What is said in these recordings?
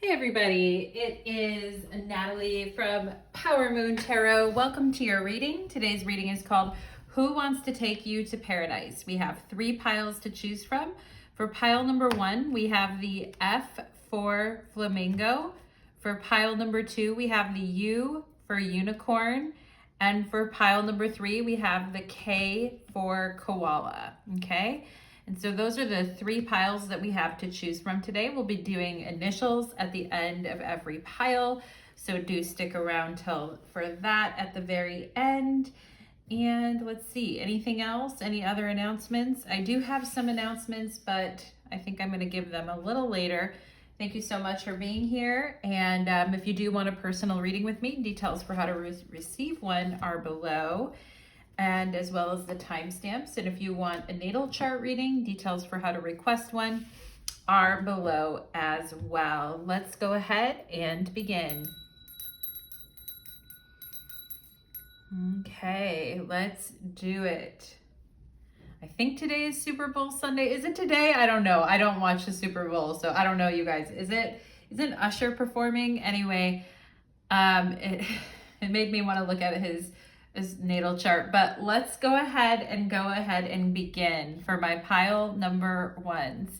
Hey everybody, it is Natalie from Power Moon Tarot. Welcome to your reading. Today's reading is called Who Wants to Take You to Paradise? We have 3 piles to choose from. For pile number 1, we have the F for Flamingo. For pile number 2, we have the U for Unicorn. And for pile number 3, we have the K for Koala, okay? And so those are the 3 piles that we have to choose from today. We'll be doing initials at the end of every pile. So do stick around for that at the very end. And let's see, anything else? Any other announcements? I do have some announcements, but I think I'm going to give them a little later. Thank you so much for being here. And if you do want a personal reading with me, details for how to receive one are below, and as well as the timestamps. And if you want a natal chart reading, details for how to request one are below as well. Let's go ahead and begin. Okay, let's do it. I think today is Super Bowl Sunday. Is it today? I don't know. I don't watch the Super Bowl, so I don't know, you guys. Isn't Usher performing? Anyway, it made me want to look at his natal chart, but let's go ahead and begin for my pile number 1s.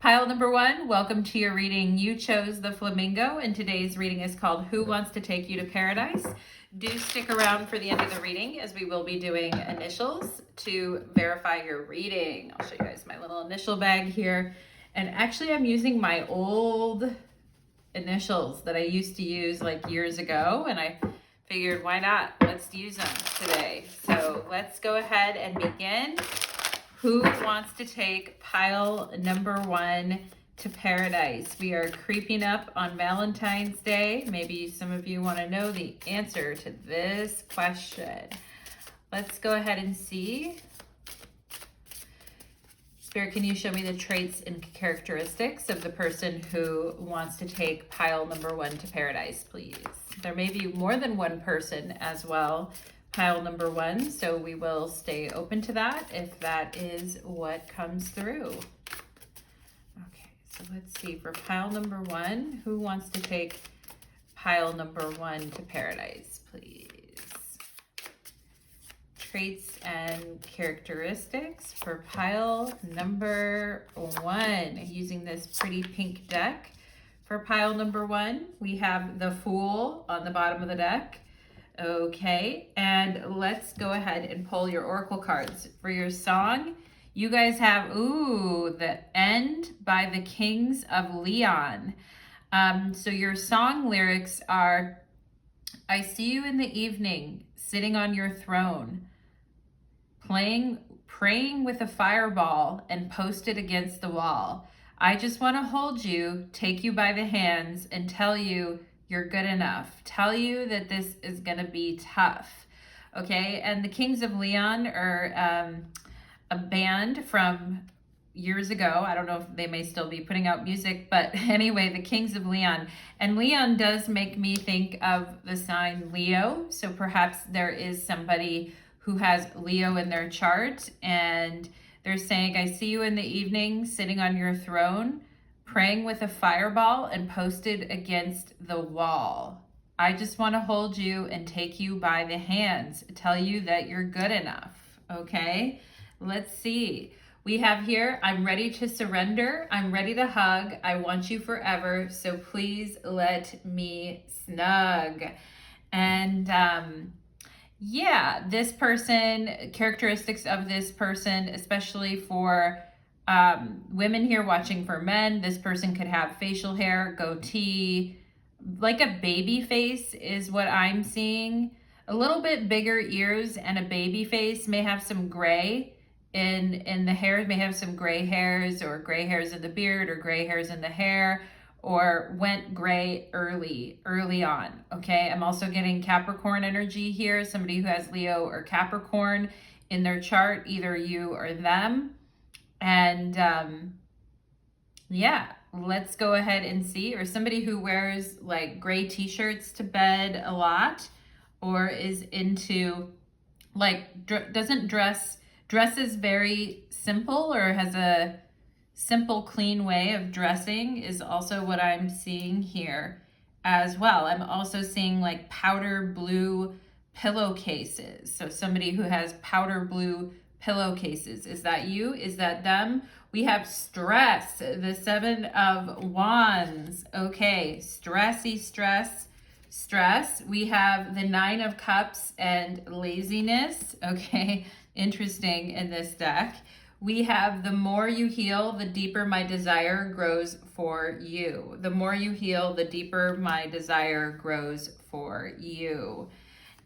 Pile number 1, welcome to your reading. You chose the Flamingo, and today's reading is called Who Wants to Take You to Paradise? Do stick around for the end of the reading, as we will be doing initials to verify your reading. I'll show you guys my little initial bag here. And actually I'm using my old initials that I used to use like years ago, and I figured, why not? Let's use them today. So let's go ahead and begin. Who wants to take pile number 1 to paradise? We are creeping up on Valentine's Day. Maybe some of you want to know the answer to this question. Let's go ahead and see. Spirit, can you show me the traits and characteristics of the person who wants to take pile number 1 to paradise, please? There may be more than one person as well, pile number 1, so we will stay open to that if that is what comes through. Okay, so let's see, for pile number 1, who wants to take pile number 1 to paradise, please? Traits and characteristics for pile number 1, using this pretty pink deck. For pile number 1, we have the Fool on the bottom of the deck. Okay, and let's go ahead and pull your oracle cards. For your song, you guys have, The End by the Kings of Leon. So your song lyrics are, I see you in the evening, sitting on your throne, praying with a fireball and posted against the wall. I just want to hold you, take you by the hands, and tell you you're good enough. Tell you that this is going to be tough. Okay, and the Kings of Leon are a band from years ago. I don't know if they may still be putting out music, but anyway, the Kings of Leon. And Leon does make me think of the sign Leo. So perhaps there is somebody who has Leo in their chart, and they're saying, I see you in the evening sitting on your throne, praying with a fireball and posted against the wall. I just want to hold you and take you by the hands, tell you that you're good enough. Okay, let's see. We have here, I'm ready to surrender. I'm ready to hug. I want you forever. So please let me snug. And yeah, this person, characteristics of this person, especially for women here watching for men, this person could have facial hair, goatee, like a baby face is what I'm seeing. A little bit bigger ears and a baby face, may have some gray in the hair, may have some gray hairs or gray hairs in the beard or gray hairs in the hair, or went gray early on. Okay, I'm also getting Capricorn energy here, somebody who has Leo or Capricorn in their chart, either you or them. And yeah, let's go ahead and see. Or somebody who wears like gray t-shirts to bed a lot, or is into like dresses very simple, or has a simple, clean way of dressing is also what I'm seeing here as well. I'm also seeing like powder blue pillowcases. So somebody who has powder blue pillowcases. Is that you? Is that them? We have stress, the 7 of Wands. Okay, stressy stress. We have the 9 of Cups and laziness. Okay, interesting in this deck. We have the more you heal, the deeper my desire grows for you. The more you heal, the deeper my desire grows for you.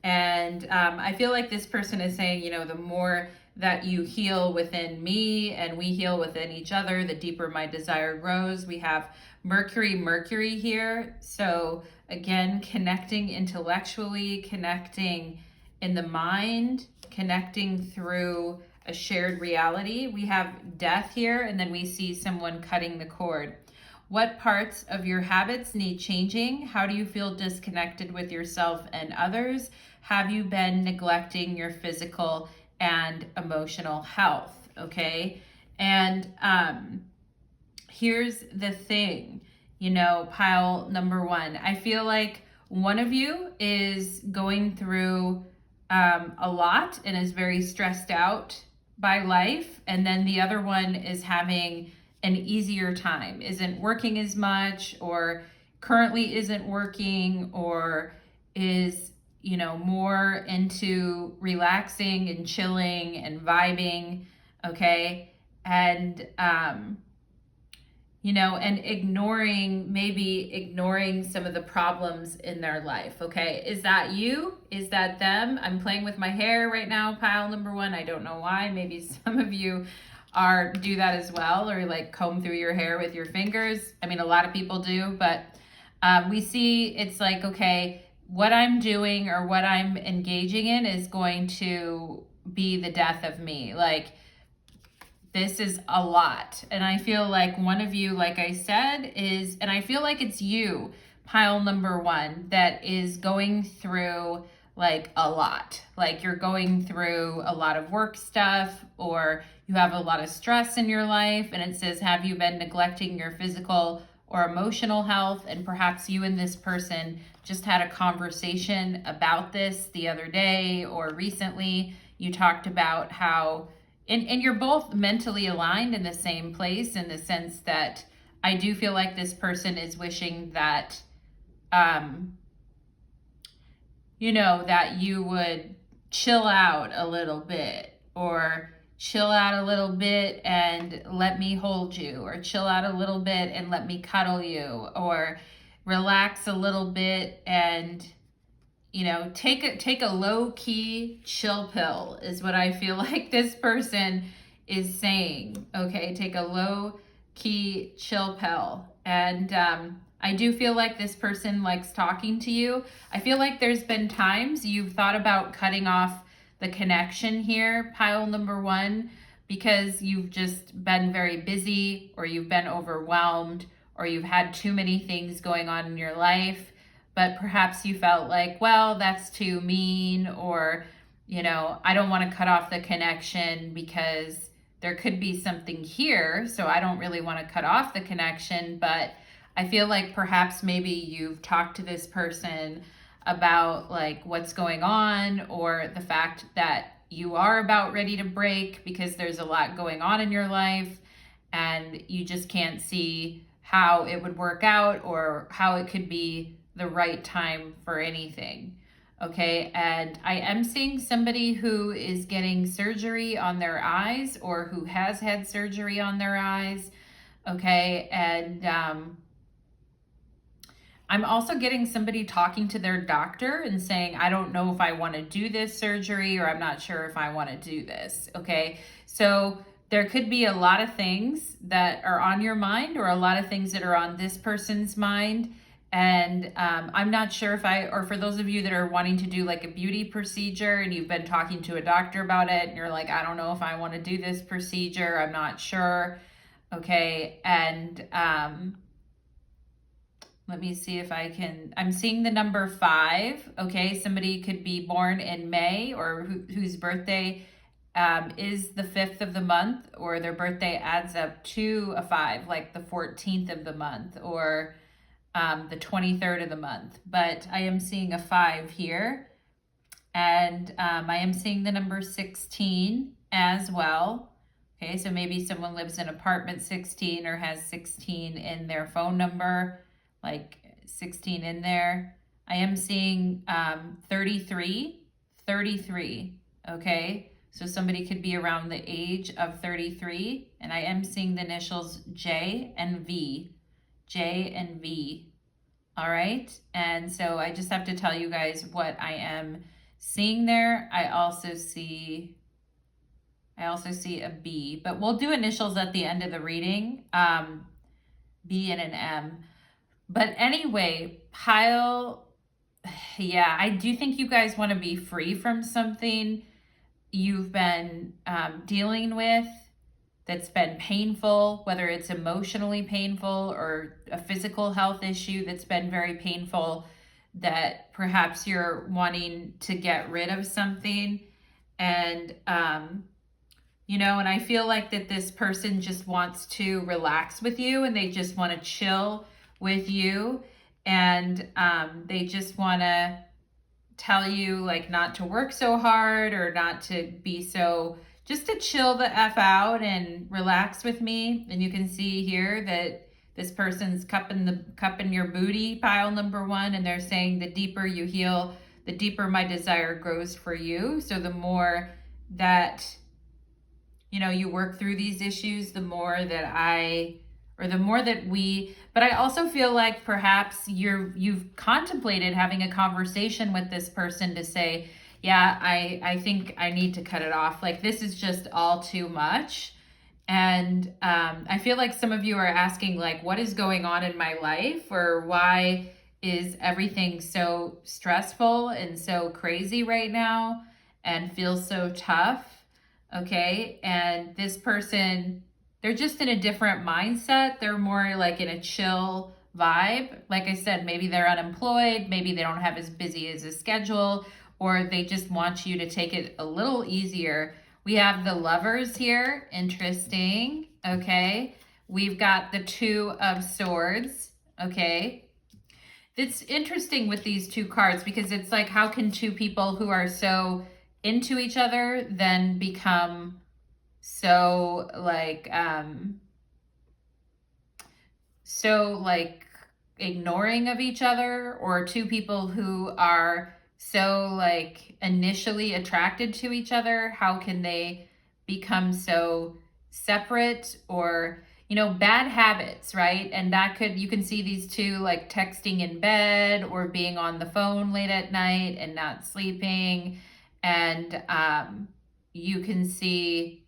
And I feel like this person is saying, you know, the more that you heal within me and we heal within each other, the deeper my desire grows. We have Mercury here. So again, connecting intellectually, connecting in the mind, connecting through a shared reality. We have death here, and then we see someone cutting the cord. What parts of your habits need changing? How do you feel disconnected with yourself and others? Have you been neglecting your physical and emotional health? Okay. And here's the thing, you know, pile number 1. I feel like one of you is going through a lot and is very stressed out by life. And then the other one is having an easier time, isn't working as much, or currently isn't working, or is, you know, more into relaxing and chilling and vibing. Okay. And, you know, and maybe ignoring some of the problems in their life. Okay. Is that you? Is that them? I'm playing with my hair right now, pile number 1. I don't know why. Maybe some of you do that as well, or like comb through your hair with your fingers. I mean, a lot of people do, but we see it's like, okay, what I'm doing or what I'm engaging in is going to be the death of me. Like, this is a lot. And I feel like one of you, like I said, and I feel like it's you, pile number 1, that is going through like a lot. Like you're going through a lot of work stuff, or you have a lot of stress in your life. And it says, have you been neglecting your physical or emotional health? And perhaps you and this person just had a conversation about this the other day or recently. You talked about how and you're both mentally aligned in the same place, in the sense that I do feel like this person is wishing that, you know, that you would chill out a little bit, or chill out a little bit and let me hold you, or chill out a little bit and let me cuddle you, or relax a little bit and, you know, take a low-key chill pill is what I feel like this person is saying. Okay, take a low-key chill pill. And I do feel like this person likes talking to you. I feel like there's been times you've thought about cutting off the connection here, pile number 1, because you've just been very busy, or you've been overwhelmed, or you've had too many things going on in your life. But perhaps you felt like, well, that's too mean, or, you know, I don't want to cut off the connection because there could be something here. So I don't really want to cut off the connection. But I feel like perhaps maybe you've talked to this person about like what's going on, or the fact that you are about ready to break because there's a lot going on in your life and you just can't see how it would work out, or how it could be the right time for anything. Okay. And I am seeing somebody who is getting surgery on their eyes, or who has had surgery on their eyes. Okay. And I'm also getting somebody talking to their doctor and saying, I don't know if I want to do this surgery, or I'm not sure if I want to do this. Okay. So there could be a lot of things that are on your mind, or a lot of things that are on this person's mind. And I'm not sure or for those of you that are wanting to do like a beauty procedure and you've been talking to a doctor about it and you're like, I don't know if I want to do this procedure, I'm not sure. Okay. And let me see if I'm seeing the number 5. Okay. Somebody could be born in May, or whose birthday is the 5th of the month, or their birthday adds up to a 5, like the 14th of the month, or the 23rd of the month. But I am seeing a 5 here. And I am seeing the number 16 as well. Okay, so maybe someone lives in apartment 16 or has 16 in their phone number, like 16 in there. I am seeing 33, 33, okay? So somebody could be around the age of 33, and I am seeing the initials J and V, J and V, all right? And so I just have to tell you guys what I am seeing there. I also see a B, but we'll do initials at the end of the reading, B and an M. But anyway, pile, yeah, I do think you guys want to be free from something you've been dealing with that's been painful, whether it's emotionally painful or a physical health issue that's been very painful, that perhaps you're wanting to get rid of something. And, and I feel like that this person just wants to relax with you, and they just want to chill with you. And they just want to tell you, like, not to work so hard, or not to be so, just to chill the F out and relax with me. And you can see here that this person's cupping your booty, pile number 1, and they're saying the deeper you heal, the deeper my desire grows for you. So the more that, you work through these issues, the more that we, but I also feel like perhaps you've contemplated having a conversation with this person to say, yeah, I think I need to cut it off. Like, this is just all too much. And I feel like some of you are asking, like, what is going on in my life? Or why is everything so stressful and so crazy right now and feels so tough? Okay. And this person, they're just in a different mindset. They're more like in a chill vibe. Like I said, maybe they're unemployed. Maybe they don't have as busy as a schedule, or they just want you to take it a little easier. We have the Lovers here. Interesting. Okay. We've got the 2 of Swords. Okay. It's interesting with these 2 cards, because it's like, how can 2 people who are so into each other then become so like ignoring of each other? Or 2 people who are so like initially attracted to each other, how can they become so separate? Or bad habits, right? And that could, you can see these 2 like texting in bed, or being on the phone late at night and not sleeping. And you can see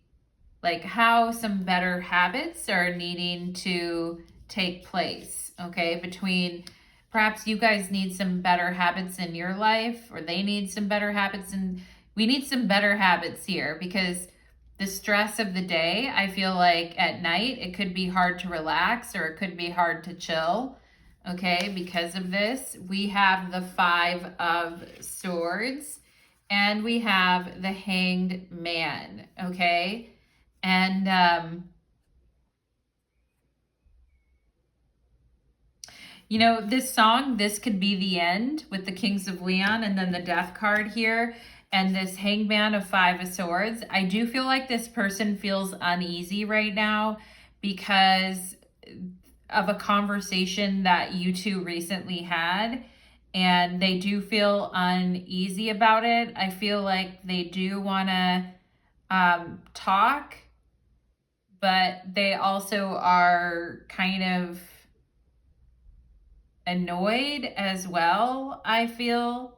like how some better habits are needing to take place, okay? Between, perhaps you guys need some better habits in your life, or they need some better habits, and we need some better habits here, because the stress of the day, I feel like at night, it could be hard to relax, or it could be hard to chill, okay? Because of this, we have the 5 of Swords, and we have the Hanged Man, okay? And this song, this could be the end with the Kings of Leon and then the Death card here, and this Hangman of 5 of Swords. I do feel like this person feels uneasy right now because of a conversation that you 2 recently had, and they do feel uneasy about it. I feel like they do want to talk, but they also are kind of annoyed as well, I feel,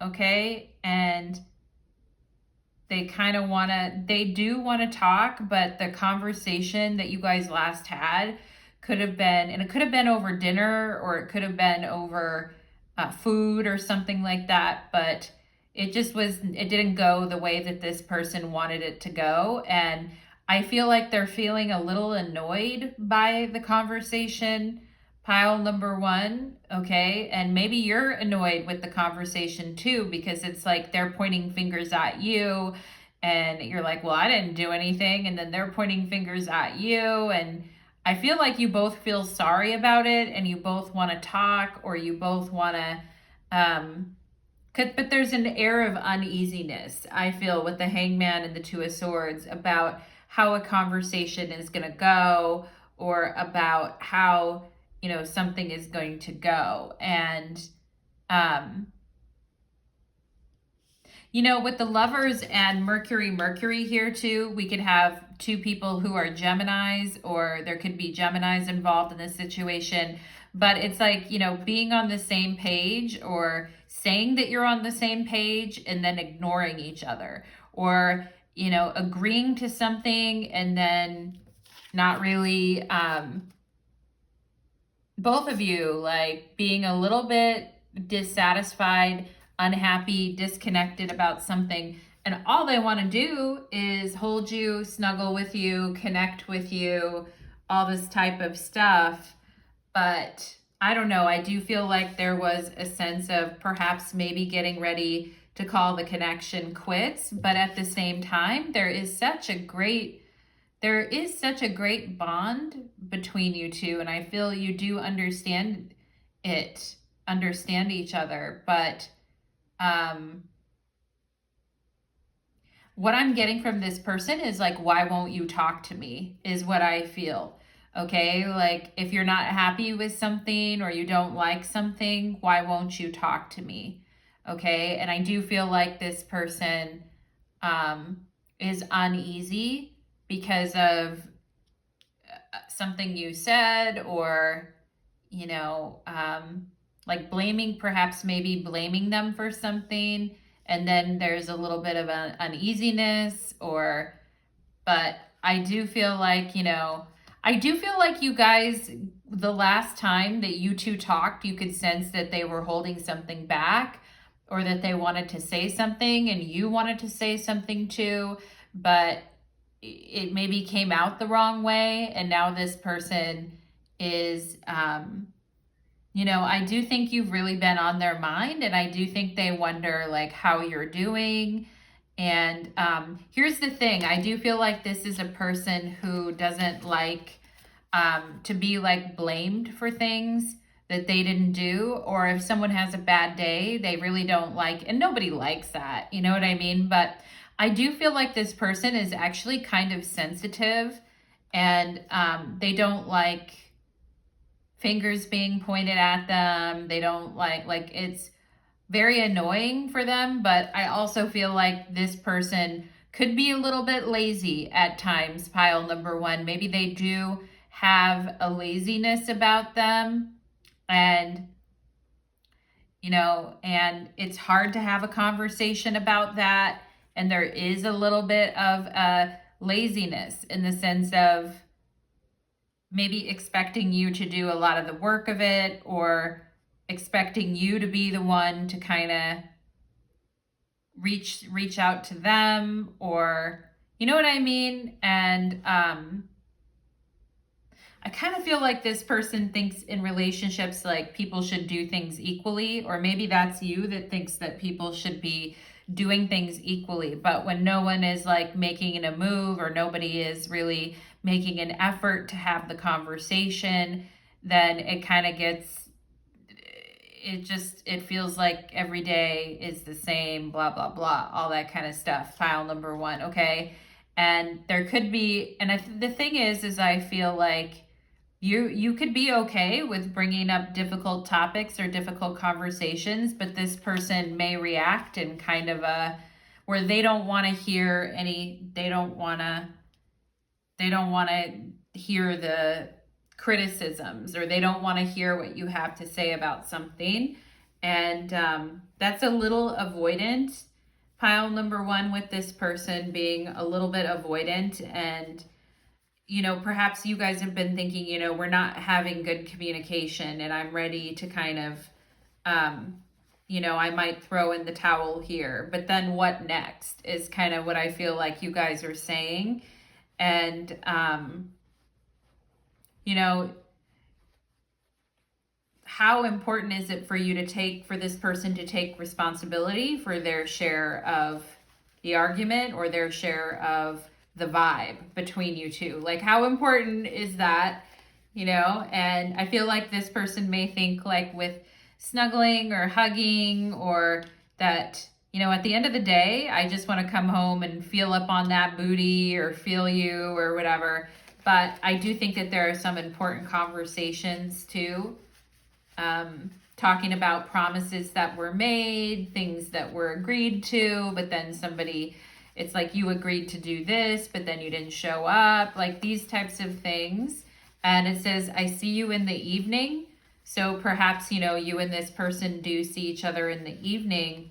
okay? And they do want to talk, but the conversation that you guys last had could have been, and it could have been over dinner, or it could have been over food or something like that, but it didn't go the way that this person wanted it to go. And I feel like they're feeling a little annoyed by the conversation, pile number 1, okay? And maybe you're annoyed with the conversation too, because it's like they're pointing fingers at you, and you're like, well, I didn't do anything. And then they're pointing fingers at you. And I feel like you both feel sorry about it and you both want to talk, or you both want to, but there's an air of uneasiness, I feel, with the Hangman and the Two of Swords about how a conversation is going to go, or about how, something is going to go. And, with the Lovers and Mercury here too, we could have two people who are Geminis, or there could be Geminis involved in this situation. But it's like, being on the same page, or saying that you're on the same page and then ignoring each other, or, agreeing to something and then not really, both of you like being a little bit dissatisfied, unhappy, disconnected about something. And all they want to do is hold you, snuggle with you, connect with you, all this type of stuff. But I don't know. I do feel like there was a sense of perhaps maybe getting ready to call the connection quits. But at the same time, there is such a great bond between you two. And I feel you do understand each other. But what I'm getting from this person is like, why won't you talk to me, is what I feel. Okay, like if you're not happy with something or you don't like something, why won't you talk to me? Okay, and I do feel like this person is uneasy because of something you said, or, like perhaps maybe blaming them for something. And then there's a little bit of an uneasiness, but I do feel like, you guys, the last time that you two talked, you could sense that they were holding something back, or that they wanted to say something and you wanted to say something too, but it maybe came out the wrong way. And now this person is, I do think you've really been on their mind, and I do think they wonder like how you're doing. And here's the thing. I do feel like this is a person who doesn't like to be like blamed for things that they didn't do, or if someone has a bad day, they really don't like, and nobody likes that, you know what I mean? But I do feel like this person is actually kind of sensitive, and they don't like fingers being pointed at them. They don't like it's very annoying for them. But I also feel like this person could be a little bit lazy at times, pile number one. Maybe they do have a laziness about them, and and it's hard to have a conversation about that. And there is a little bit of a laziness in the sense of maybe expecting you to do a lot of the work of it, or expecting you to be the one to kind of reach out to them, or you know what I mean? And I kind of feel like this person thinks in relationships like people should do things equally, or maybe that's you that thinks that people should be doing things equally. But when no one is like making a move, or nobody is really making an effort to have the conversation, then it kind of gets, it feels like every day is the same, blah, blah, blah, all that kind of stuff. File number one, okay? And there could be, and the thing is I feel like you could be okay with bringing up difficult topics or difficult conversations, but this person may react in kind of a, where they don't want to hear they don't want to hear the criticisms, or they don't want to hear what you have to say about something. And that's a little avoidant. Pile number one, with this person being a little bit avoidant. And perhaps you guys have been thinking, we're not having good communication, and I'm ready to kind of, I might throw in the towel here. But then what next is kind of what I feel like you guys are saying. And, how important is it for you for this person to take responsibility for their share of the argument or their share of the vibe between you two. Like, how important is that? You know, and I feel like this person may think like with snuggling or hugging, or that, you know, at the end of the day, I just want to come home and feel up on that booty or feel you or whatever. But I do think that there are some important conversations too. Talking about promises that were made, things that were agreed to, but then somebody, it's like you agreed to do this, but then you didn't show up, like these types of things. And it says, I see you in the evening. So perhaps, you know, you and this person do see each other in the evening,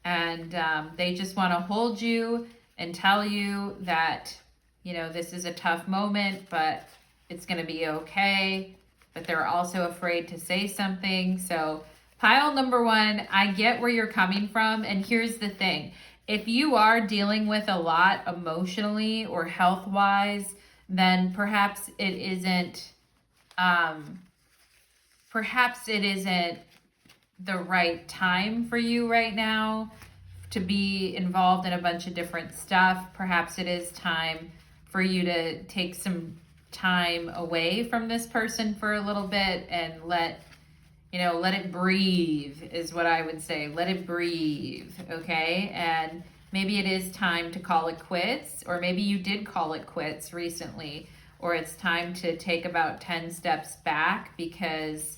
and they just want to hold you and tell you that, you know, this is a tough moment, but it's going to be okay. But they're also afraid to say something. So pile number one, I get where you're coming from. And here's the thing. If you are dealing with a lot emotionally or health-wise, then perhaps it isn't the right time for you right now to be involved in a bunch of different stuff. Perhaps it is time for you to take some time away from this person for a little bit and let it breathe is what I would say. Let it breathe, okay? And maybe it is time to call it quits, or maybe you did call it quits recently, or it's time to take about 10 steps back because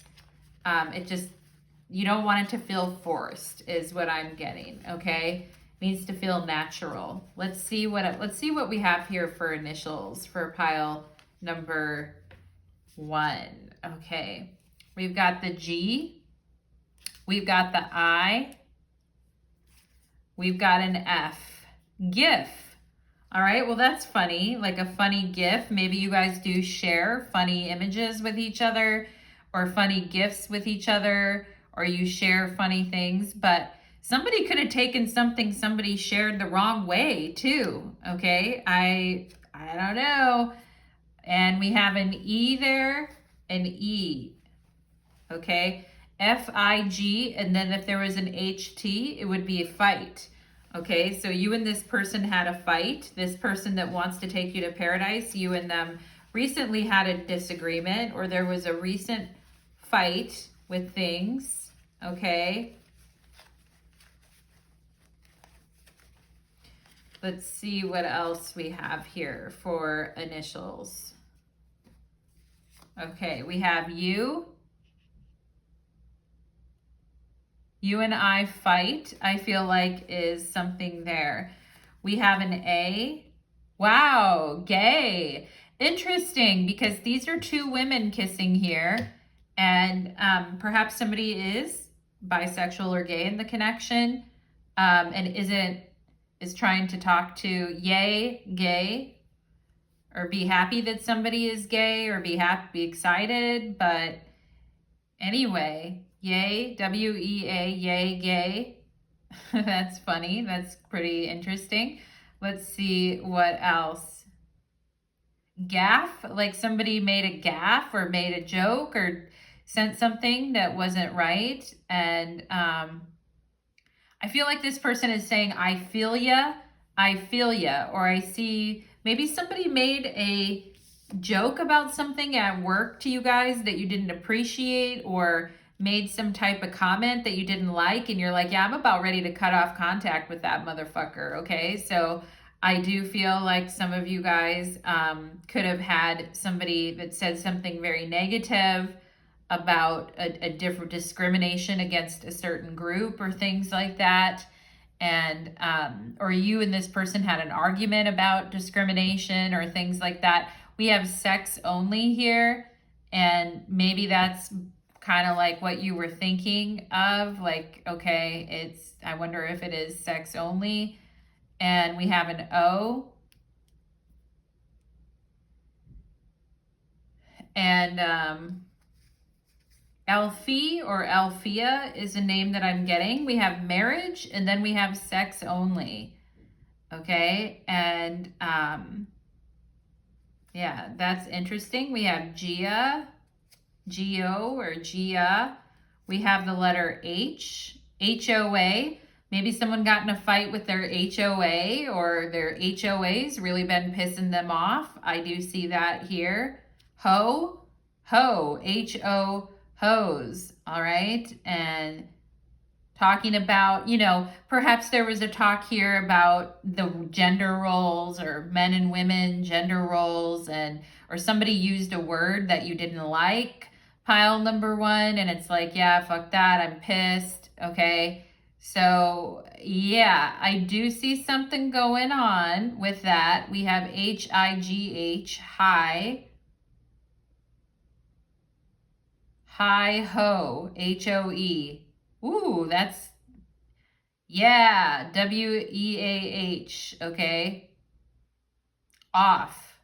you don't want it to feel forced is what I'm getting, okay? It needs to feel natural. Let's see what we have here for initials for pile number one. Okay, we've got the G, we've got the I, we've got an F. GIF. All right, well, that's funny, like a funny GIF. Maybe you guys do share funny images with each other or funny GIFs with each other, or you share funny things, but somebody could have taken something somebody shared the wrong way too, okay? I don't know. And we have an E there, an E, okay? FIG, and then if there was an HT, it would be a fight, okay? So you and this person had a fight. This person that wants to take you to paradise, you and them recently had a disagreement, or there was a recent fight with things, okay? Let's see what else we have here for initials. Okay, we have you. You and I fight, I feel like is something there. We have an A. Wow, gay. Interesting, because these are two women kissing here. And perhaps somebody is bisexual or gay in the connection, and is trying to talk to yay, gay, or be happy that somebody is gay, or be excited. But anyway, yay, W-E-A, yay, gay. That's funny. That's pretty interesting. Let's see what else. Gaff, like somebody made a gaff or made a joke or sent something that wasn't right. And I feel like this person is saying, I feel ya, or I see, maybe somebody made a joke about something at work to you guys that you didn't appreciate, or made some type of comment that you didn't like, and you're like, yeah, I'm about ready to cut off contact with that motherfucker, okay? So I do feel like some of you guys could have had somebody that said something very negative about a different discrimination against a certain group or things like that. And or you and this person had an argument about discrimination or things like that. We have sex only here, and maybe that's kind of like what you were thinking of, like, okay, I wonder if it is sex only. And we have an O. And Alfie or Alfia is a name that I'm getting. We have marriage, and then we have sex only. Okay, and yeah, that's interesting. We have Gia, Geo or Gia. We have the letter H, HOA. Maybe someone got in a fight with their HOA, or their HOA's really been pissing them off. I do see that here. Ho, H-O, hose, all right? And talking about, perhaps there was a talk here about the gender roles, or men and women gender roles, or somebody used a word that you didn't like, pile number 1, and it's like, yeah, fuck that, I'm pissed, okay? So, yeah, I do see something going on with that. We have H-I-G-H, high, ho, H-O-E. Ooh, that's, yeah, W-E-A-H, okay? Off.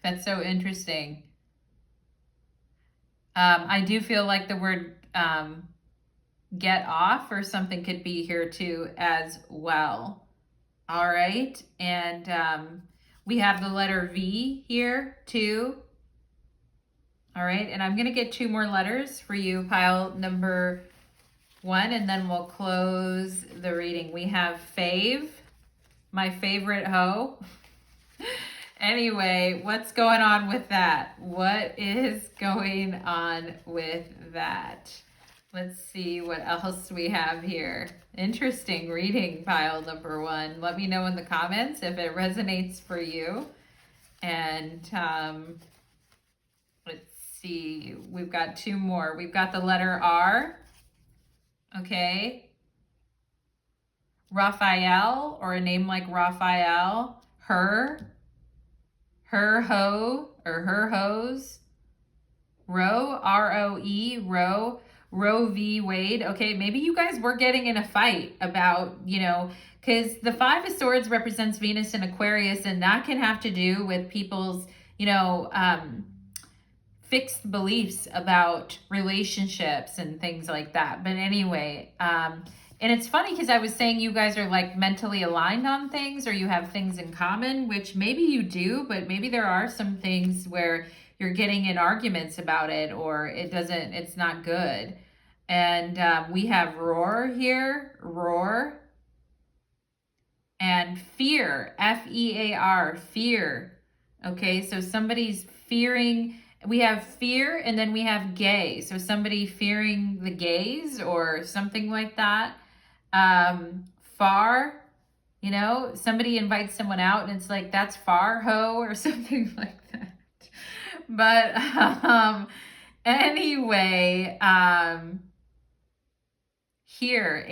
That's so interesting. I do feel like the word get off or something could be here too as well. All right, and we have the letter V here too. All right, and I'm gonna get 2 more letters for you, pile number 1, and then we'll close the reading. We have fave, my favorite hoe. Anyway, what's going on with that? What is going on with that? Let's see what else we have here. Interesting reading, pile number 1. Let me know in the comments if it resonates for you. And let's see, we've got 2 more. We've got the letter R, okay? Raphael, or a name like Raphael. Her, ho, or her hose. Roe, R-O-E, Roe v. Wade. Okay, maybe you guys were getting in a fight about, because the 5 of Swords represents Venus in Aquarius, and that can have to do with people's, fixed beliefs about relationships and things like that. But anyway, and it's funny because I was saying you guys are like mentally aligned on things, or you have things in common, which maybe you do, but maybe there are some things where you're getting in arguments about it, or it's not good. And we have roar here, roar. And fear, F-E-A-R, fear. Okay, so somebody's fearing. We have fear, and then we have gay. So somebody fearing the gays or something like that. Far, somebody invites someone out and it's like, that's far, ho, or something like that. But anyway, here,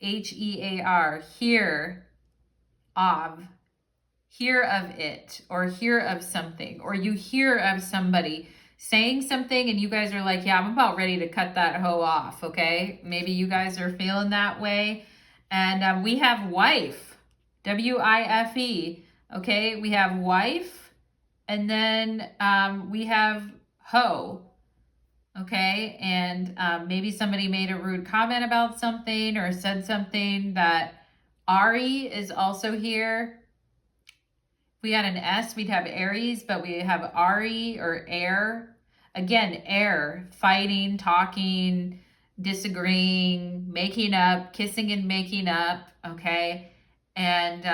H-E-A-R, hear of. Hear of it, or hear of something, or you hear of somebody saying something and you guys are like, yeah, I'm about ready to cut that hoe off, okay? Maybe you guys are feeling that way. And we have wife, W-I-F-E, okay? We have wife, and then we have hoe, okay? And maybe somebody made a rude comment about something or said something. That Ari is also here. If we had an S, we'd have Aries, but we have Ari, or air. Again, air, fighting, talking, disagreeing, making up, kissing and making up, okay? And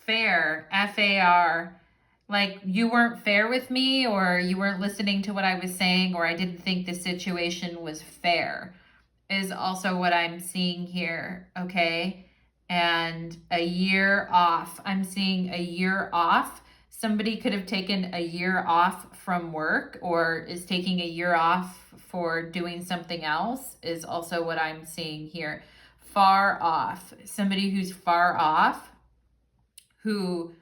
fair, F-A-R, like you weren't fair with me, or you weren't listening to what I was saying, or I didn't think the situation was fair, is also what I'm seeing here, okay? And a year off. I'm seeing a year off. Somebody could have taken a year off from work, or is taking a year off for doing something else, is also what I'm seeing here. Far off. Somebody who's far off, who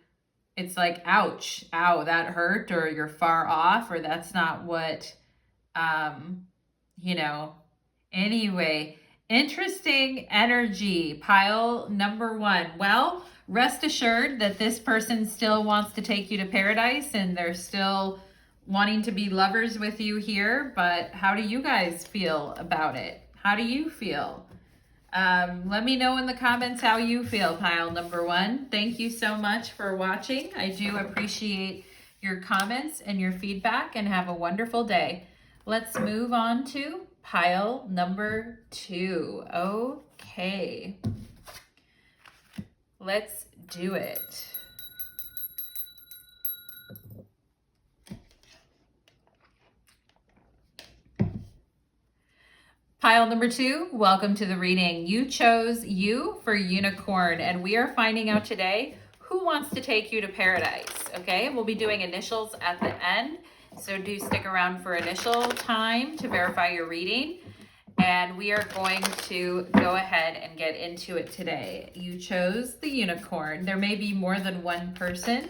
it's like, ouch, ow, that hurt, or you're far off, or that's not what, anyway. Interesting energy, pile number 1. Well, rest assured that this person still wants to take you to paradise, and they're still wanting to be lovers with you here. But how do you guys feel about it? How do you feel? Let me know in the comments how you feel, pile number 1. Thank you so much for watching. I do appreciate your comments and your feedback, and have a wonderful day. Let's move on to pile number 2. Okay. Let's do it. Pile number 2, welcome to the reading. You chose you for unicorn, and we are finding out today who wants to take you to paradise, okay? We'll be doing initials at the end, so do stick around for initial time to verify your reading. And we are going to go ahead and get into it today. You chose the unicorn. There may be more than one person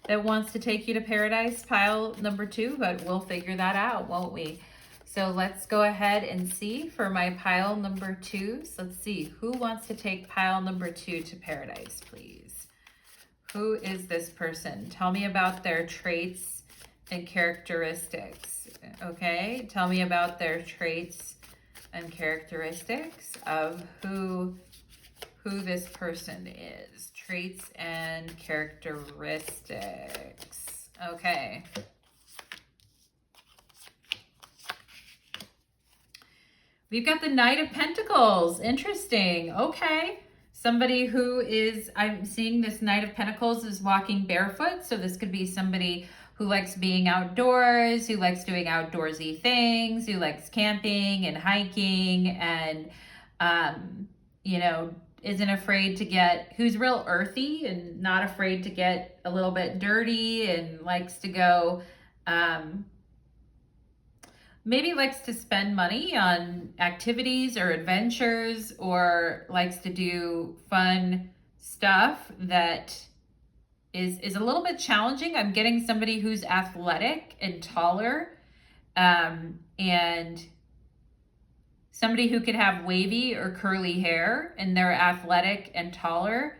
that wants to take you to paradise, pile number 2, but we'll figure that out, won't we? So let's go ahead and see for my pile number 2. So let's see, who wants to take pile number 2 to paradise, please? Who is this person? Tell me about their traits and characteristics, okay? Tell me about their traits and characteristics of who this person is. Traits and characteristics. Okay. We've got the Knight of Pentacles. Interesting. Okay. Somebody who is, I'm seeing this Knight of Pentacles is walking barefoot. So this could be somebody who likes being outdoors, who likes doing outdoorsy things, who likes camping and hiking and, you know, isn't afraid to get, who's real earthy and not afraid to get a little bit dirty and likes to go, maybe likes to spend money on activities or adventures, or likes to do fun stuff that is a little bit challenging. I'm getting somebody who's athletic and taller, and somebody who could have wavy or curly hair and they're athletic and taller.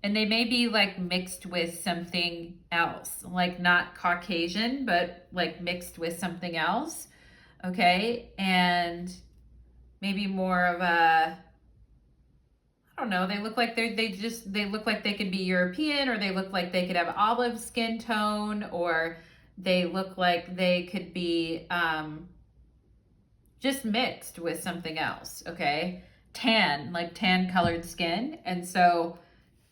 And they may be like mixed with something else, like not Caucasian, but like mixed with something else. Okay. And maybe more of a, I don't know, they look like they look like they could be European, or they look like they could have olive skin tone, or they look like they could be just mixed with something else. Okay. Tan, like tan colored skin. And so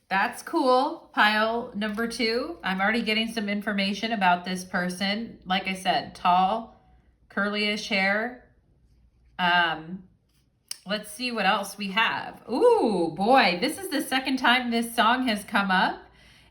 that's cool. Pile number 2. I'm already getting some information about this person. Like I said, tall, curly-ish hair. Let's see what else we have. Ooh, boy, this is the second time this song has come up.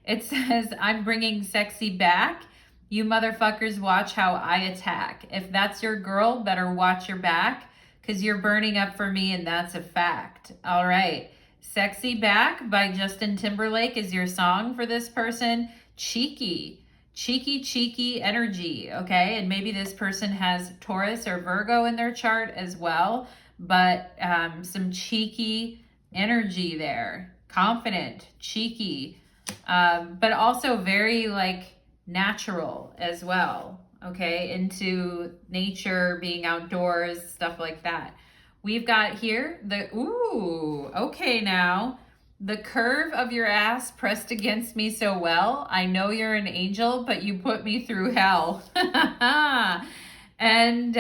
It says, I'm bringing sexy back. You motherfuckers watch how I attack. If that's your girl, better watch your back, because you're burning up for me, and that's a fact. All right. Sexy Back by Justin Timberlake is your song for this person. Cheeky energy, okay? And maybe this person has Taurus or Virgo in their chart as well, but some cheeky energy there. Confident, cheeky, but also very like natural as well, okay? Into nature, being outdoors, stuff like that. We've got here the, ooh, okay now. The curve of your ass pressed against me so well. I know you're an angel, but you put me through hell. And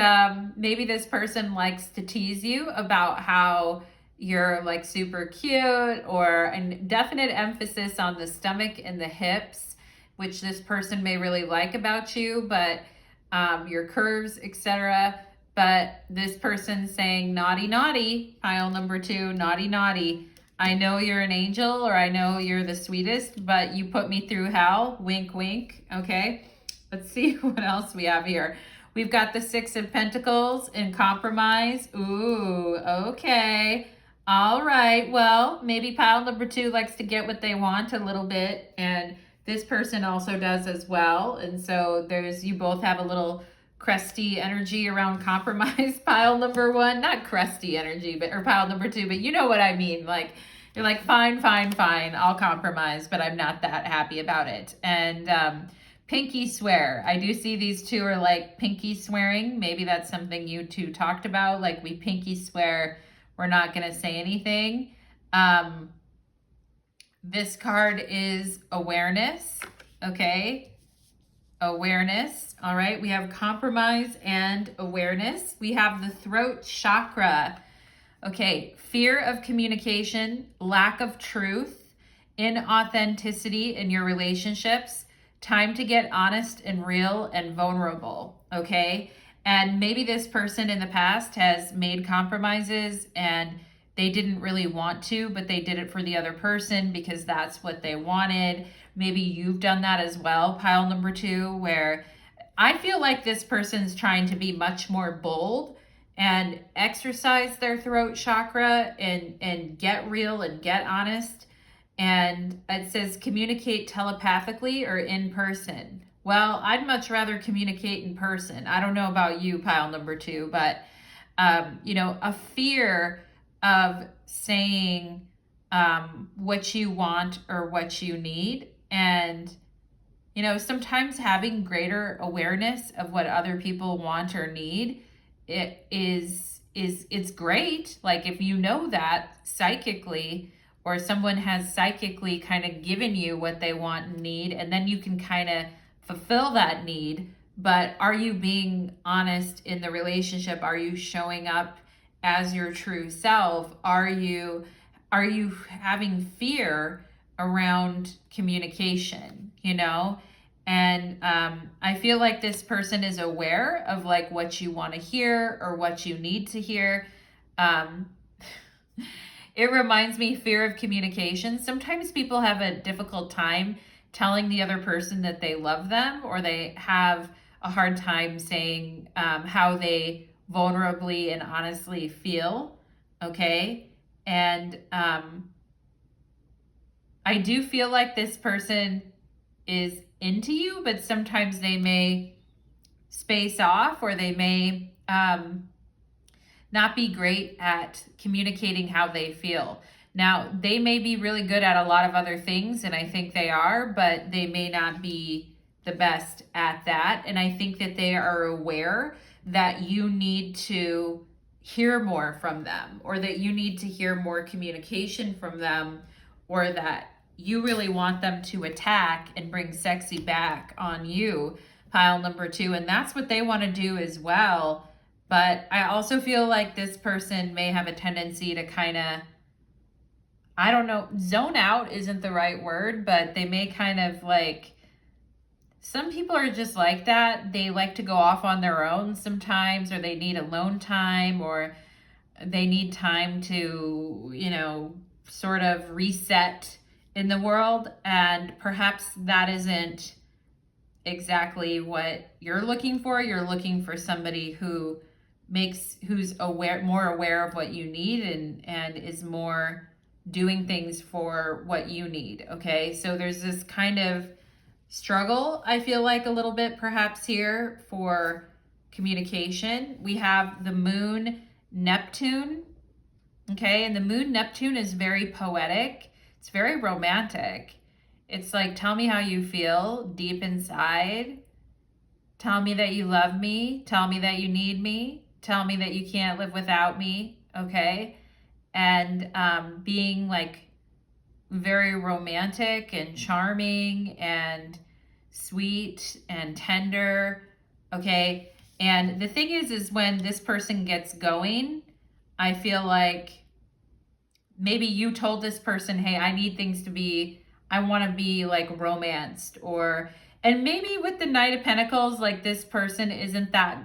maybe this person likes to tease you about how you're like super cute, or a definite emphasis on the stomach and the hips, which this person may really like about you, but your curves, etc. But this person's saying, naughty, naughty, pile number 2, naughty, naughty. I know you're an angel, or I know you're the sweetest, but you put me through hell. Wink, wink. Okay. Let's see what else we have here. We've got the 6 of Pentacles in compromise. Ooh, okay. All right. Well, maybe pile number 2 likes to get what they want a little bit, and this person also does as well. And so you both have a little crusty energy around compromise. Pile number 1, not crusty energy, or pile number 2, but you know what I mean. Like, you're like, fine, I'll compromise, but I'm not that happy about it. And pinky swear. I do see these two are like pinky swearing. Maybe that's something you two talked about. Like, we pinky swear, we're not going to say anything. This card is awareness. Okay. awareness. All right, we have compromise and awareness. We have the throat chakra. Okay, fear of communication, lack of truth, inauthenticity in your relationships, time to get honest and real and vulnerable. Okay, and maybe this person in the past has made compromises and they didn't really want to, but they did it for the other person because that's what they wanted. Maybe you've done that as well, pile number 2, where I feel like this person's trying to be much more bold and exercise their throat chakra and get real and get honest. And it says communicate telepathically or in person. Well, I'd much rather communicate in person. I don't know about you, pile number 2, but a fear of saying what you want or what you need. And, sometimes having greater awareness of what other people want or need, it's great. Like if you know that psychically, or someone has psychically kind of given you what they want and need, and then you can kind of fulfill that need. But are you being honest in the relationship? Are you showing up as your true self? Are you having fear around communication, And I feel like this person is aware of like what you want to hear or what you need to hear. It reminds me, fear of communication. Sometimes people have a difficult time telling the other person that they love them, or they have a hard time saying how they vulnerably and honestly feel. Okay. And I do feel like this person is into you, but sometimes they may space off, or they may not be great at communicating how they feel. Now, they may be really good at a lot of other things, and I think they are, but they may not be the best at that. And I think that they are aware that you need to hear more from them, or that you need to hear more communication from them, or that you really want them to attack and bring sexy back on you, pile number 2. And that's what they want to do as well. But I also feel like this person may have a tendency to kind of, I don't know, zone out isn't the right word, but they may kind of like, some people are just like that. They like to go off on their own sometimes, or they need alone time, or they need time to, sort of reset in the world. And perhaps that isn't exactly what you're looking for. You're looking for somebody who's more aware of what you need, and is more doing things for what you need. Okay. So there's this kind of struggle, I feel like, a little bit perhaps here for communication. We have the moon Neptune. Okay. And the moon Neptune is very poetic. It's very romantic. It's like, tell me how you feel deep inside. Tell me that you love me. Tell me that you need me. Tell me that you can't live without me. Okay. And being like very romantic and charming and sweet and tender. Okay. And the thing is when this person gets going, I feel like maybe you told this person, hey, I want to be like romanced, and maybe with the Knight of Pentacles, like this person isn't that,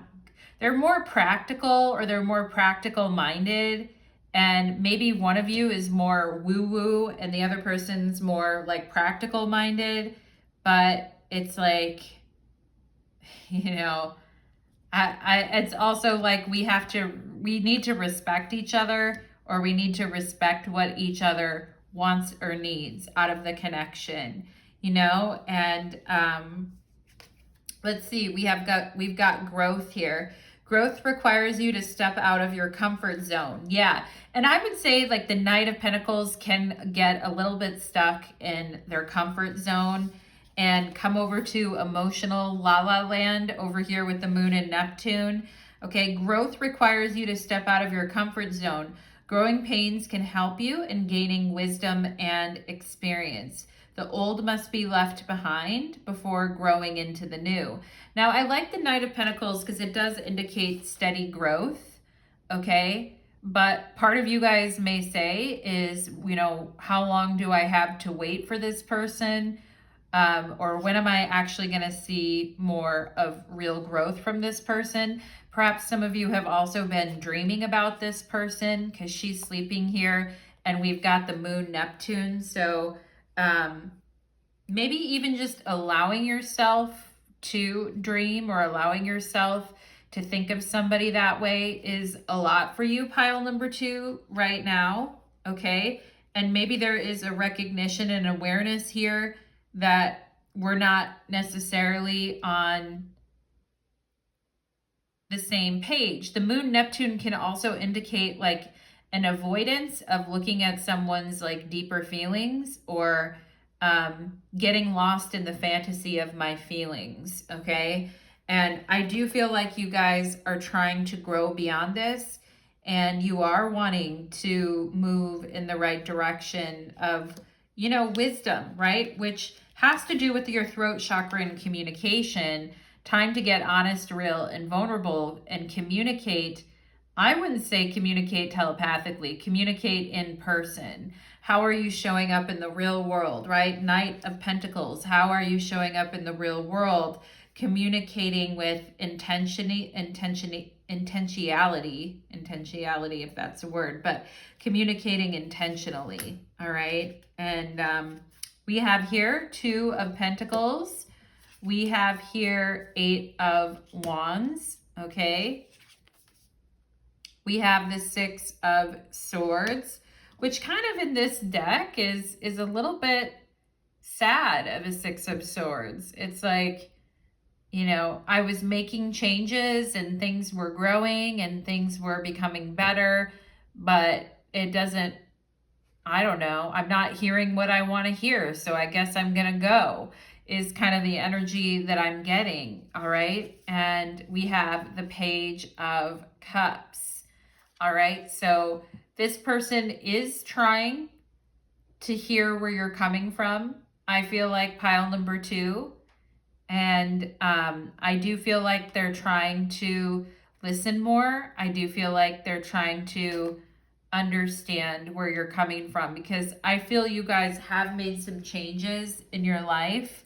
they're more practical, or they're more practical minded. And maybe one of you is more woo woo and the other person's more like practical minded. But it's like, it's also like we need to respect each other, or we need to respect what each other wants or needs out of the connection, and let's see, we've got growth here. Growth requires you to step out of your comfort zone. Yeah. And I would say like the Knight of Pentacles can get a little bit stuck in their comfort zone and come over to emotional la la land over here with the moon and Neptune. Okay. Growth requires you to step out of your comfort zone. Growing pains can help you in gaining wisdom and experience. The old must be left behind before growing into the new. Now, I like the Knight of Pentacles because it does indicate steady growth, okay? But part of you guys may say is, you know, how long do I have to wait for this person? Or when am I actually going to see more of real growth from this person? Perhaps some of you have also been dreaming about this person because she's sleeping here and we've got the moon Neptune. So maybe even just allowing yourself to dream or allowing yourself to think of somebody that way is a lot for you, pile number 2, right now, okay? And maybe there is a recognition and awareness here that we're not necessarily on the same page. The moon Neptune can also indicate like an avoidance of looking at someone's like deeper feelings, or getting lost in the fantasy of my feelings, okay? And I do feel like you guys are trying to grow beyond this, and you are wanting to move in the right direction of, you know, wisdom, right? Which has to do with your throat chakra and communication. Time to get honest, real, and vulnerable and communicate. I wouldn't say communicate telepathically, communicate in person. How are you showing up in the real world, right? Knight of Pentacles. How are you showing up in the real world? Communicating with intentionality, if that's a word, but communicating intentionally, all right? And we have here 2 of Pentacles. We have here 8 of Wands, okay? We have the 6 of Swords, which kind of in this deck is a little bit sad of a 6 of Swords. It's like, you know, I was making changes and things were growing and things were becoming better, but it doesn't, I don't know, I'm not hearing what I want to hear, so I guess I'm going to go, is kind of the energy that I'm getting, all right? And we have the Page of Cups, all right? So this person is trying to hear where you're coming from. I feel like pile number 2. And I do feel like they're trying to listen more. I do feel like they're trying to understand where you're coming from, because I feel you guys have made some changes in your life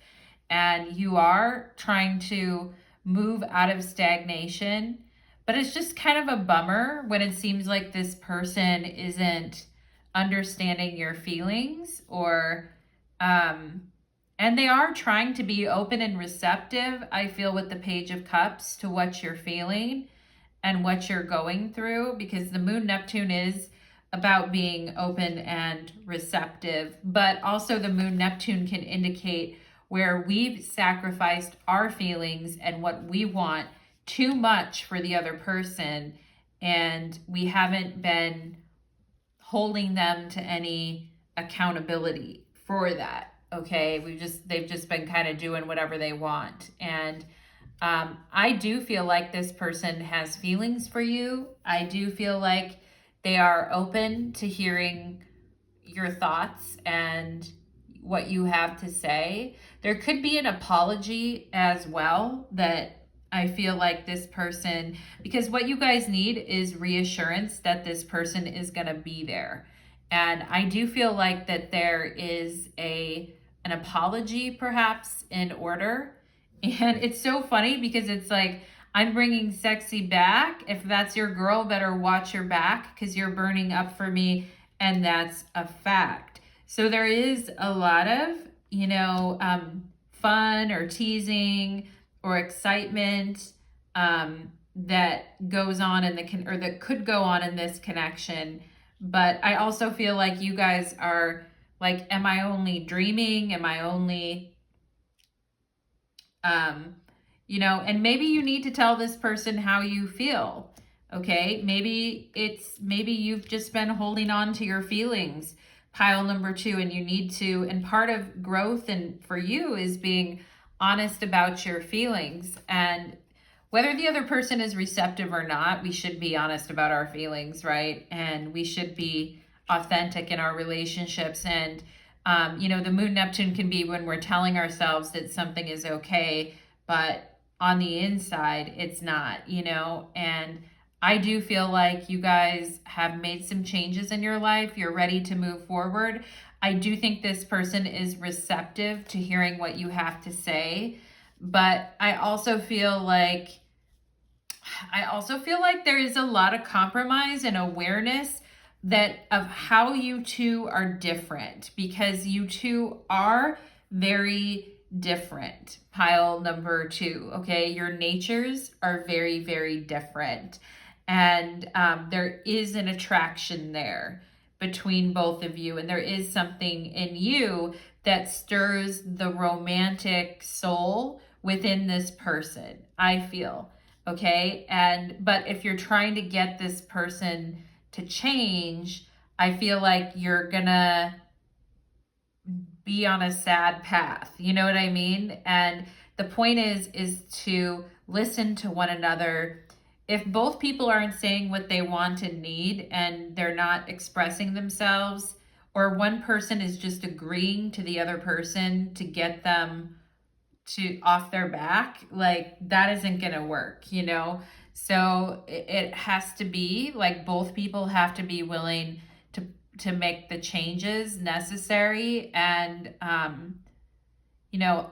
and you are trying to move out of stagnation. But it's just kind of a bummer when it seems like this person isn't understanding your feelings, or and they are trying to be open and receptive, I feel, with the Page of Cups to what you're feeling and what you're going through, because the moon Neptune is about being open and receptive. But also the moon Neptune can indicate where we've sacrificed our feelings and what we want too much for the other person, and we haven't been holding them to any accountability for that. Okay, they've just been kind of doing whatever they want. And I do feel like this person has feelings for you. I do feel like they are open to hearing your thoughts and what you have to say. There could be an apology as well that I feel like this person, because what you guys need is reassurance that this person is going to be there. And I do feel like that there is an apology perhaps in order. And it's so funny because it's like, I'm bringing sexy back. If that's your girl, better watch your back because you're burning up for me. And that's a fact. So there is a lot of, you know, fun or teasing or excitement that goes on in or that could go on in this connection. But I also feel like you guys are like, am I only dreaming? Am I only, you know, and maybe you need to tell this person how you feel. Okay. Maybe you've just been holding on to your feelings, pile number 2, and you need to, and part of growth and for you is being honest about your feelings. And whether the other person is receptive or not, we should be honest about our feelings, right? And we should be authentic in our relationships. And The moon Neptune can be when we're telling ourselves that something is okay, but on the inside, it's not, and I do feel like you guys have made some changes in your life. You're ready to move forward. I do think this person is receptive to hearing what you have to say, but I also feel like there is a lot of compromise and awareness that of how you two are different, because you two are very different. Pile number 2, okay? Your natures are very, very different. And there is an attraction there between both of you. And there is something in you that stirs the romantic soul within this person, I feel. Okay. But if you're trying to get this person to change, I feel like you're gonna be on a sad path. You know what I mean? And the point is to listen to one another. If both people aren't saying what they want and need, and they're not expressing themselves, or one person is just agreeing to the other person to get them to off their back, like that isn't gonna work, so it has to be like both people have to be willing to make the changes necessary. And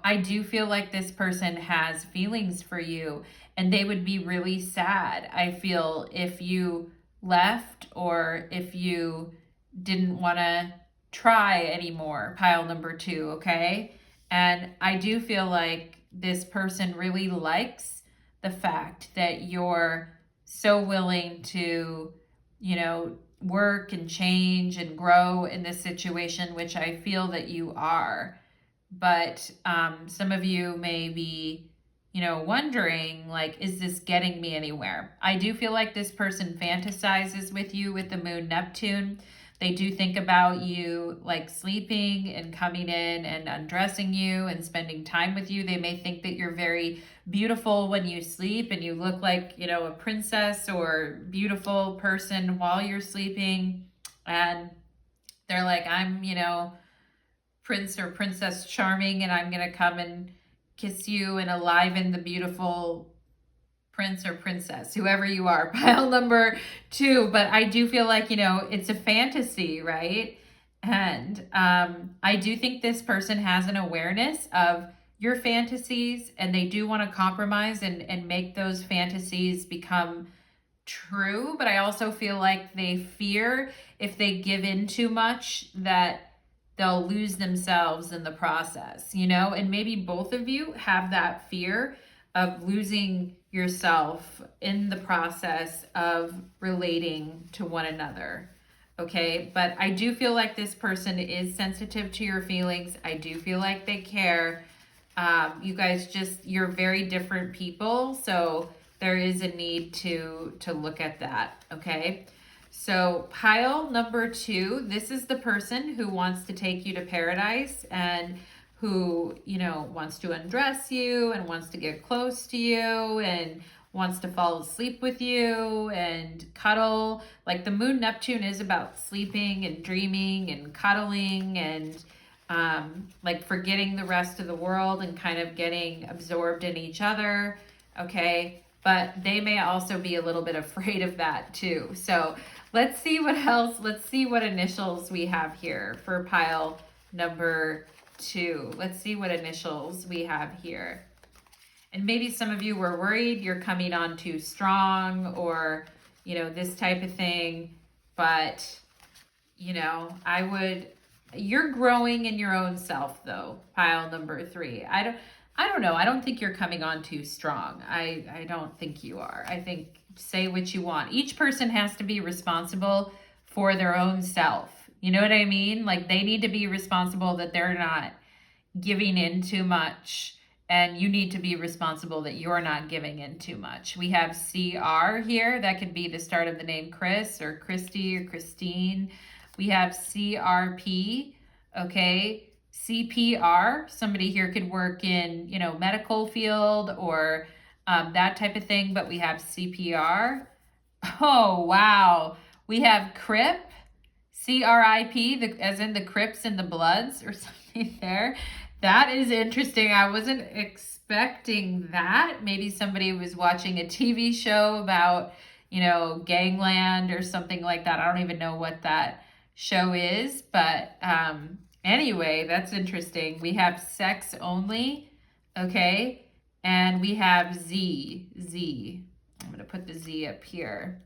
I do feel like this person has feelings for you, and they would be really sad, I feel, if you left, or if you didn't want to try anymore. Pile number 2, okay? And I do feel like this person really likes the fact that you're so willing to, work and change and grow in this situation, which I feel that you are. But some of you may be, wondering, like, is this getting me anywhere? I do feel like this person fantasizes with you with the moon Neptune. They do think about you like sleeping and coming in and undressing you and spending time with you. They may think that you're very beautiful when you sleep, and you look like, a princess or beautiful person while you're sleeping. And they're like, I'm, Prince or Princess Charming, and I'm going to come and kiss you and enliven the beautiful prince or princess, whoever you are. Pile number 2. But I do feel like, it's a fantasy, right? And I do think this person has an awareness of your fantasies, and they do want to compromise and make those fantasies become true. But I also feel like they fear if they give in too much that they'll lose themselves in the process, and maybe both of you have that fear of losing yourself in the process of relating to one another. Okay, but I do feel like this person is sensitive to your feelings. I do feel like they care. You guys you're very different people, so there is a need to look at that. Okay. So pile number 2, this is the person who wants to take you to paradise, and who, wants to undress you and wants to get close to you and wants to fall asleep with you and cuddle. Like the moon Neptune is about sleeping and dreaming and cuddling and like forgetting the rest of the world and kind of getting absorbed in each other. Okay. But they may also be a little bit afraid of that too. So let's see what else. Let's see what initials we have here for pile number 2. Let's see what initials we have here. And maybe some of you were worried you're coming on too strong, or, this type of thing. But, you're growing in your own self though, pile number 3. I don't know. I don't think you're coming on too strong. I don't think you are. I think say what you want. Each person has to be responsible for their own self. You know what I mean? Like they need to be responsible that they're not giving in too much, and you need to be responsible that you're not giving in too much. We have CR here. That could be the start of the name Chris or Christy or Christine. We have CRP. Okay. CPR, somebody here could work in, medical field or that type of thing, but we have CPR. Oh, wow. We have CRIP, CRIP, as in the Crips and the Bloods or something there. That is interesting. I wasn't expecting that. Maybe somebody was watching a TV show about, Gangland or something like that. I don't even know what that show is, but anyway, that's interesting. We have sex only, okay? And we have Z. I'm going to put the Z up here.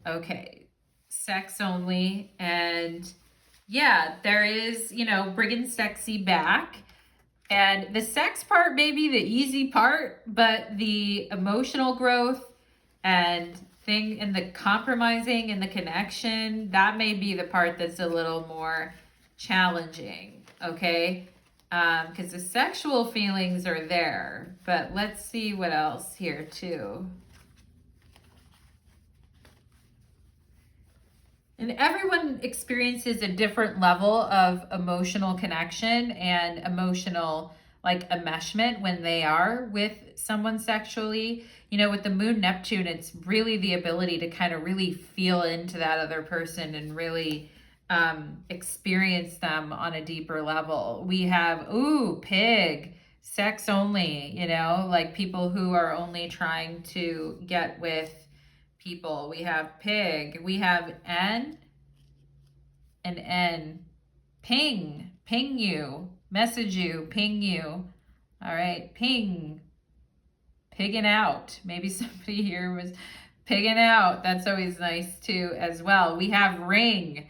Okay, sex only. And yeah, there is, bringing sexy back. And the sex part may be the easy part, but the emotional growth and the compromising and the connection, that may be the part that's a little more challenging, okay? Because the sexual feelings are there, but let's see what else here too. And everyone experiences a different level of emotional connection and emotional enmeshment when they are with someone sexually. With the moon Neptune, it's really the ability to kind of really feel into that other person and really experience them on a deeper level. We have, pig, sex only, like people who are only trying to get with people. We have pig. We have N and N. Ping you, message you, ping you. All right, ping. Pigging out. Maybe somebody here was pigging out. That's always nice too as well. We have ring.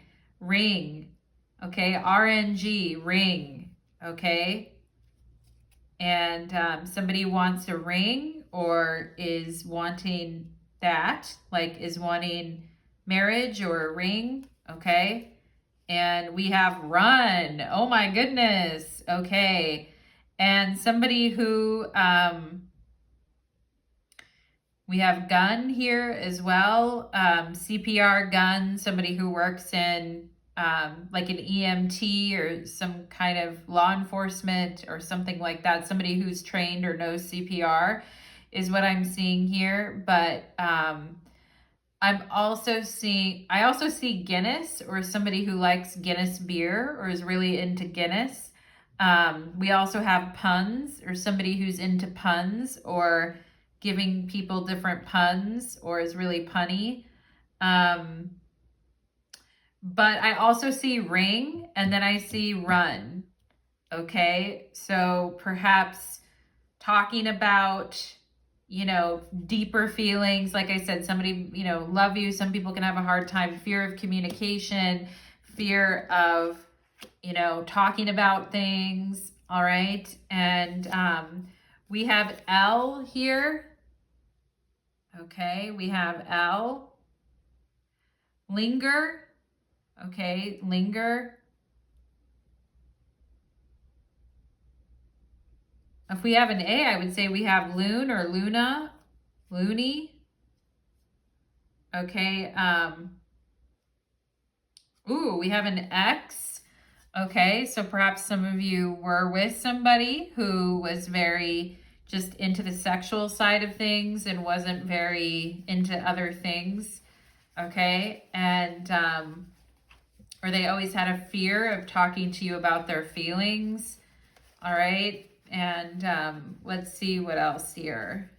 Okay, RNG, ring. Okay. And somebody wants a ring or is wanting that, is wanting marriage or a ring, okay? And we have run. Oh my goodness. Okay. And somebody who, we have gun here as well. CPR gun, somebody who works in like an EMT or some kind of law enforcement or something like that. Somebody who's trained or knows CPR is what I'm seeing here. But I also see Guinness, or somebody who likes Guinness beer or is really into Guinness. We also have puns, or somebody who's into puns or giving people different puns or is really punny. But I also see ring, and then I see run. Okay, so perhaps talking about, deeper feelings. Like I said, somebody, love you. Some people can have a hard time. Fear of communication, fear of, talking about things. All right. And we have L here. Okay. We have L. Linger. Okay. Linger. If we have an A, I would say we have loon or Luna, loony. Okay. We have an X. Okay, so perhaps some of you were with somebody who was very just into the sexual side of things and wasn't very into other things. Okay, and or they always had a fear of talking to you about their feelings. All right. And let's see what else here.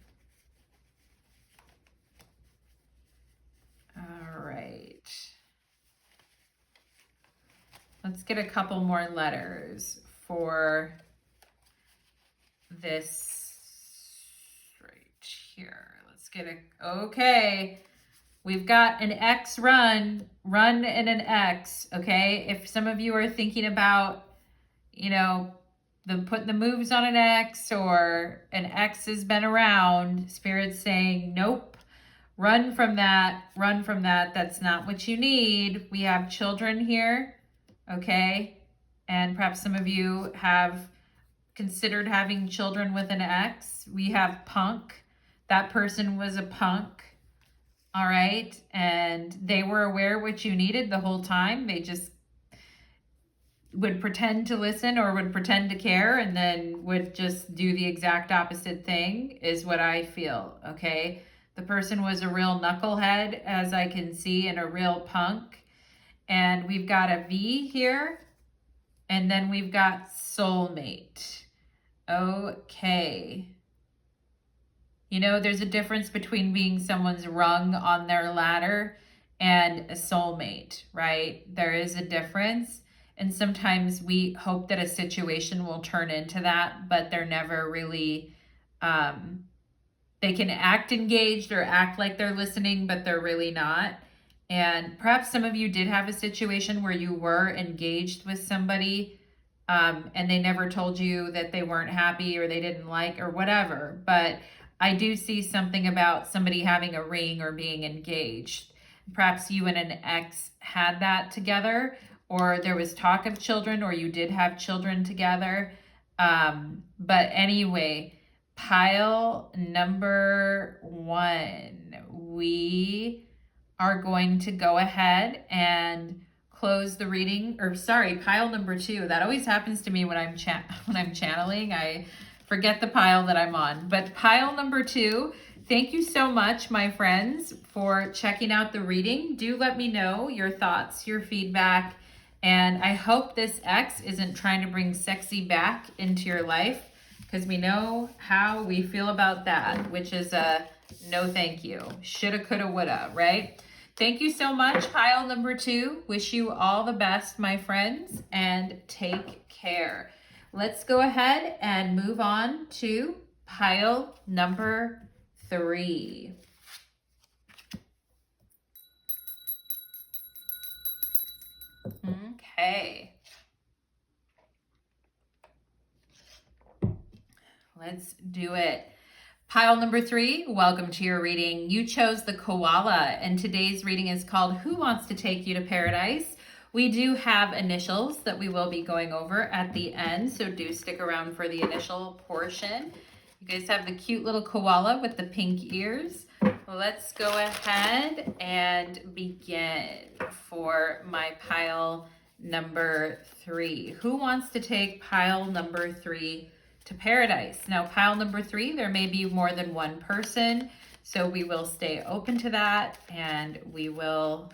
All right. Let's get a couple more letters for this right here. Let's get okay. We've got an X run and an X, okay? If some of you are thinking about, putting the moves on an X, or an X has been around, Spirit's saying, nope, run from that, that's not what you need. We have children here, okay? And perhaps some of you have considered having children with an X. We have punk. That person was a punk, all right? And they were aware what you needed the whole time. They just would pretend to listen or would pretend to care, and then would just do the exact opposite thing, is what I feel, okay? The person was a real knucklehead, as I can see, and a real punk. And we've got a V here. And then we've got soulmate. Okay. You know, there's a difference between being someone's rung on their ladder and a soulmate, right? There is a difference. And sometimes we hope that a situation will turn into that, but they're never really, they can act engaged or act like they're listening, but they're really not. And perhaps some of you did have a situation where you were engaged with somebody, and they never told you that they weren't happy or they didn't like or whatever. But I do see something about somebody having a ring or being engaged. Perhaps you and an ex had that together, or there was talk of children, or you did have children together. But anyway, pile number 1, we are going to go ahead and close the reading, or sorry, pile number 2. That always happens to me when I'm channeling. I forget the pile that I'm on. But pile number 2, thank you so much, my friends, for checking out the reading. Do let me know your thoughts, your feedback, and I hope this ex isn't trying to bring sexy back into your life, because we know how we feel about that, which is a no thank you. Shoulda, coulda, woulda, right? Thank you so much, pile number 2. Wish you all the best, my friends, and take care. Let's go ahead and move on to pile number 3. Okay. Let's do it. Pile number 3, welcome to your reading. You chose the Koala, and today's reading is called Who Wants to Take You to Paradise? We do have initials that we will be going over at the end, so do stick around for the initial portion. You guys have the cute little koala with the pink ears. Let's go ahead and begin for my pile number 3. Who wants to take pile number 3 to paradise? Now, pile number 3, there may be more than one person, so we will stay open to that, and we will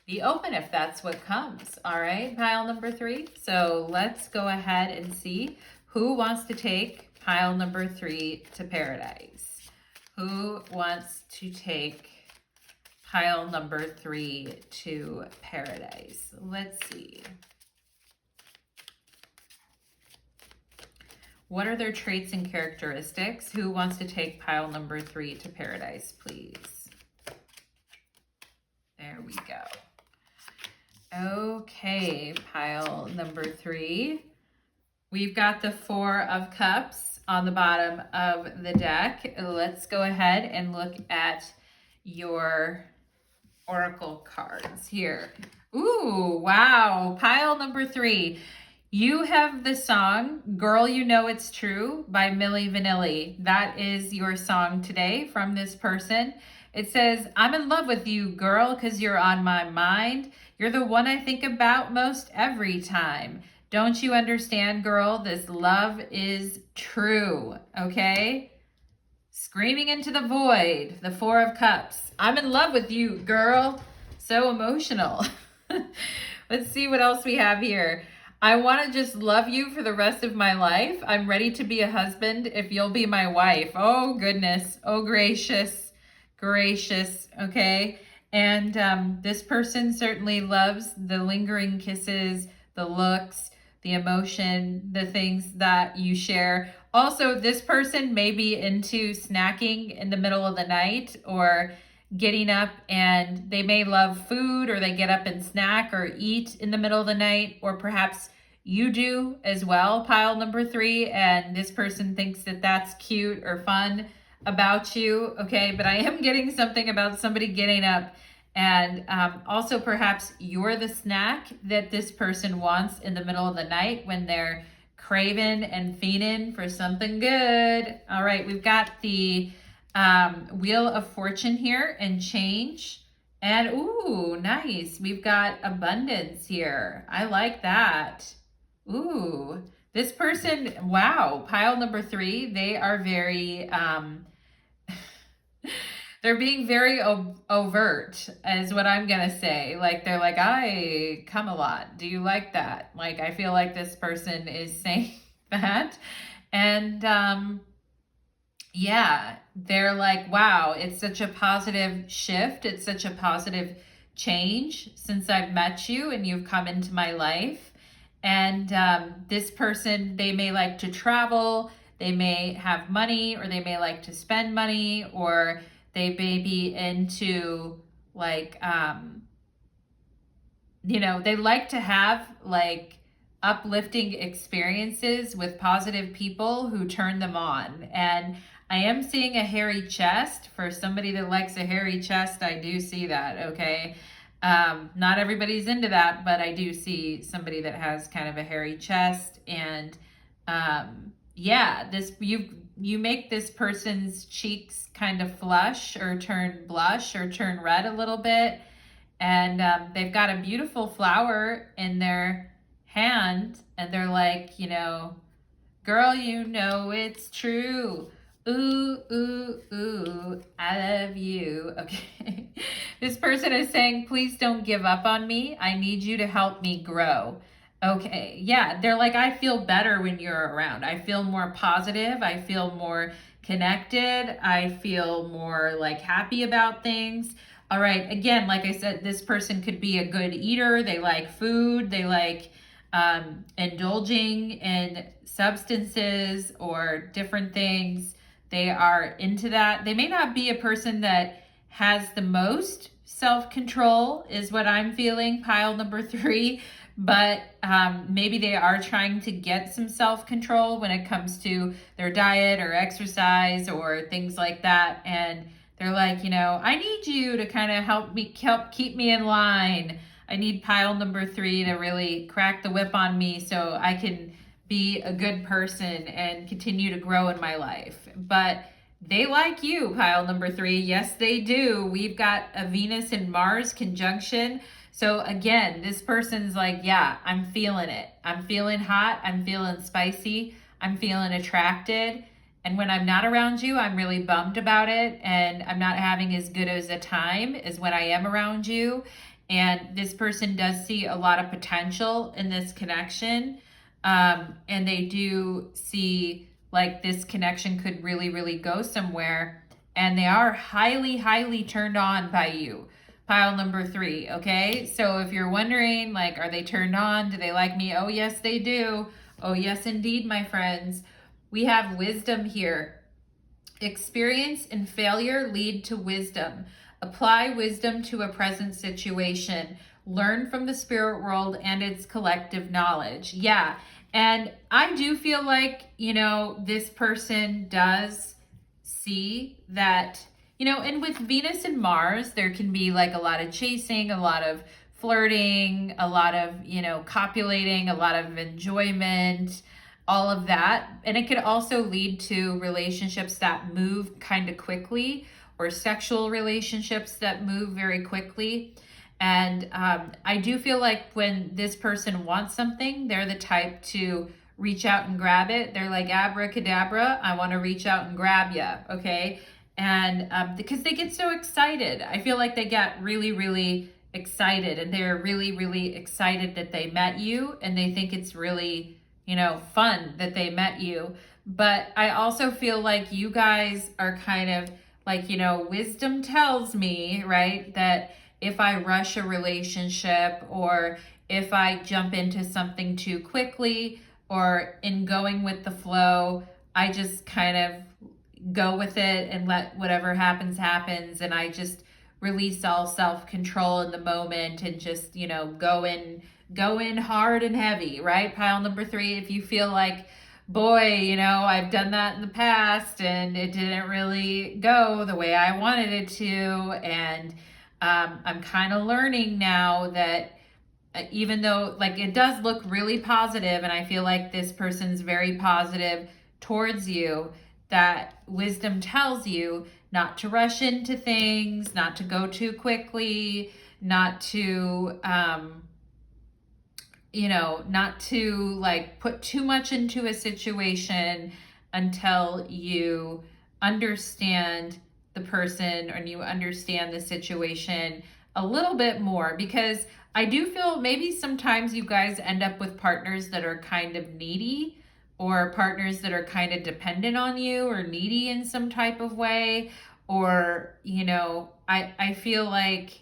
be open if that's what comes. All right, pile number 3. So let's go ahead and see who wants to take pile number 3 to paradise. Who wants to take pile number 3 to paradise? Let's see. What are their traits and characteristics? Who wants to take pile number 3 to paradise, please? There we go. Okay, pile number 3. We've got the 4 of Cups on the bottom of the deck. Let's go ahead and look at your oracle cards here. Ooh, wow. Pile number 3. You have the song Girl You Know It's True by Milli Vanilli. That is your song today from this person. It says, I'm in love with you, girl, because you're on my mind. You're the one I think about most every time. Don't you understand, girl? This love is true, okay? Screaming into the void, the 4 of Cups. I'm in love with you, girl. So emotional. Let's see what else we have here. I want to just love you for the rest of my life. I'm ready to be a husband if you'll be my wife. Oh, goodness. Oh, gracious. Gracious. Okay. And this person certainly loves the lingering kisses, the looks, the emotion, the things that you share. Also, this person may be into snacking in the middle of the night, or getting up, and they may love food, or they get up and snack or eat in the middle of the night, or perhaps you do as well, pile number 3, and this person thinks that that's cute or fun about you, okay? But I am getting something about somebody getting up, and also perhaps you're the snack that this person wants in the middle of the night when they're craving and fiending for something good. All right, we've got the Wheel of Fortune here and change. And ooh, nice. We've got abundance here. I like that. Ooh, this person, wow, pile number 3, they are very, they're being very overt is what I'm gonna say. Like they're like, I come a lot. Do you like that? Like I feel like this person is saying that. And yeah, they're like, wow, it's such a positive shift. It's such a positive change since I've met you and you've come into my life. And this person, they may like to travel, they may have money, or they may like to spend money, or they may be into like, they like to have like uplifting experiences with positive people who turn them on. And I am seeing a hairy chest. For somebody that likes a hairy chest, I do see that, okay? Not everybody's into that, but I do see somebody that has kind of a hairy chest. And yeah, this you make this person's cheeks kind of flush or turn blush or turn red a little bit. And they've got a beautiful flower in their hand, and they're like, girl, it's true. Ooh, ooh, ooh, I love you. Okay. This person is saying, please don't give up on me. I need you to help me grow. Okay. Yeah. They're like, I feel better when you're around. I feel more positive. I feel more connected. I feel more like happy about things. All right. Again, like I said, this person could be a good eater. They like food. They like indulging in substances or different things. They are into that. They may not be a person that has the most self-control, is what I'm feeling, pile number 3. But maybe they are trying to get some self-control when it comes to their diet or exercise or things like that. And they're like, I need you to kind of help keep me in line. I need pile number 3 to really crack the whip on me so I can be a good person and continue to grow in my life. But they like you, pile number 3. Yes, they do. We've got a Venus and Mars conjunction. So again, this person's like, yeah, I'm feeling it. I'm feeling hot. I'm feeling spicy. I'm feeling attracted. And when I'm not around you, I'm really bummed about it. And I'm not having as good as a time as when I am around you. And this person does see a lot of potential in this connection. And they do see like this connection could really, really go somewhere. And they are highly, highly turned on by you. Pile number 3, okay? So if you're wondering, like, are they turned on? Do they like me? Oh, yes, they do. Oh, yes, indeed, my friends. We have wisdom here. Experience and failure lead to wisdom. Apply wisdom to a present situation. Learn from the spirit world and its collective knowledge. Yeah. And I do feel like, this person does see that, and with Venus and Mars, there can be like a lot of chasing, a lot of flirting, a lot of, copulating, a lot of enjoyment, all of that. And it could also lead to relationships that move kind of quickly, or sexual relationships that move very quickly. And I do feel like when this person wants something, they're the type to reach out and grab it. They're like, abracadabra, I want to reach out and grab you, okay? And because they get so excited. I feel like they get really, really excited, and they're really, really excited that they met you, and they think it's really, fun that they met you. But I also feel like you guys are kind of like, wisdom tells me, right, that if I rush a relationship, or if I jump into something too quickly, or in going with the flow, I just kind of go with it and let whatever happens. And I just release all self-control in the moment and just, go in hard and heavy, right? Pile number 3, if you feel like, boy, I've done that in the past and it didn't really go the way I wanted it to. And I'm kind of learning now that even though like it does look really positive, and I feel like this person's very positive towards you, that wisdom tells you not to rush into things, not to go too quickly, not to not to like put too much into a situation until you understand the person and you understand the situation a little bit more, because I do feel maybe sometimes you guys end up with partners that are kind of needy, or partners that are kind of dependent on you or needy in some type of way, or I feel like,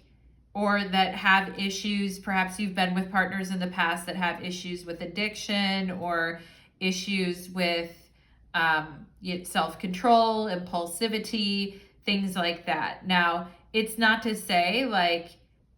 or that have issues. Perhaps you've been with partners in the past that have issues with addiction, or issues with self-control, impulsivity, things like that. Now, it's not to say like,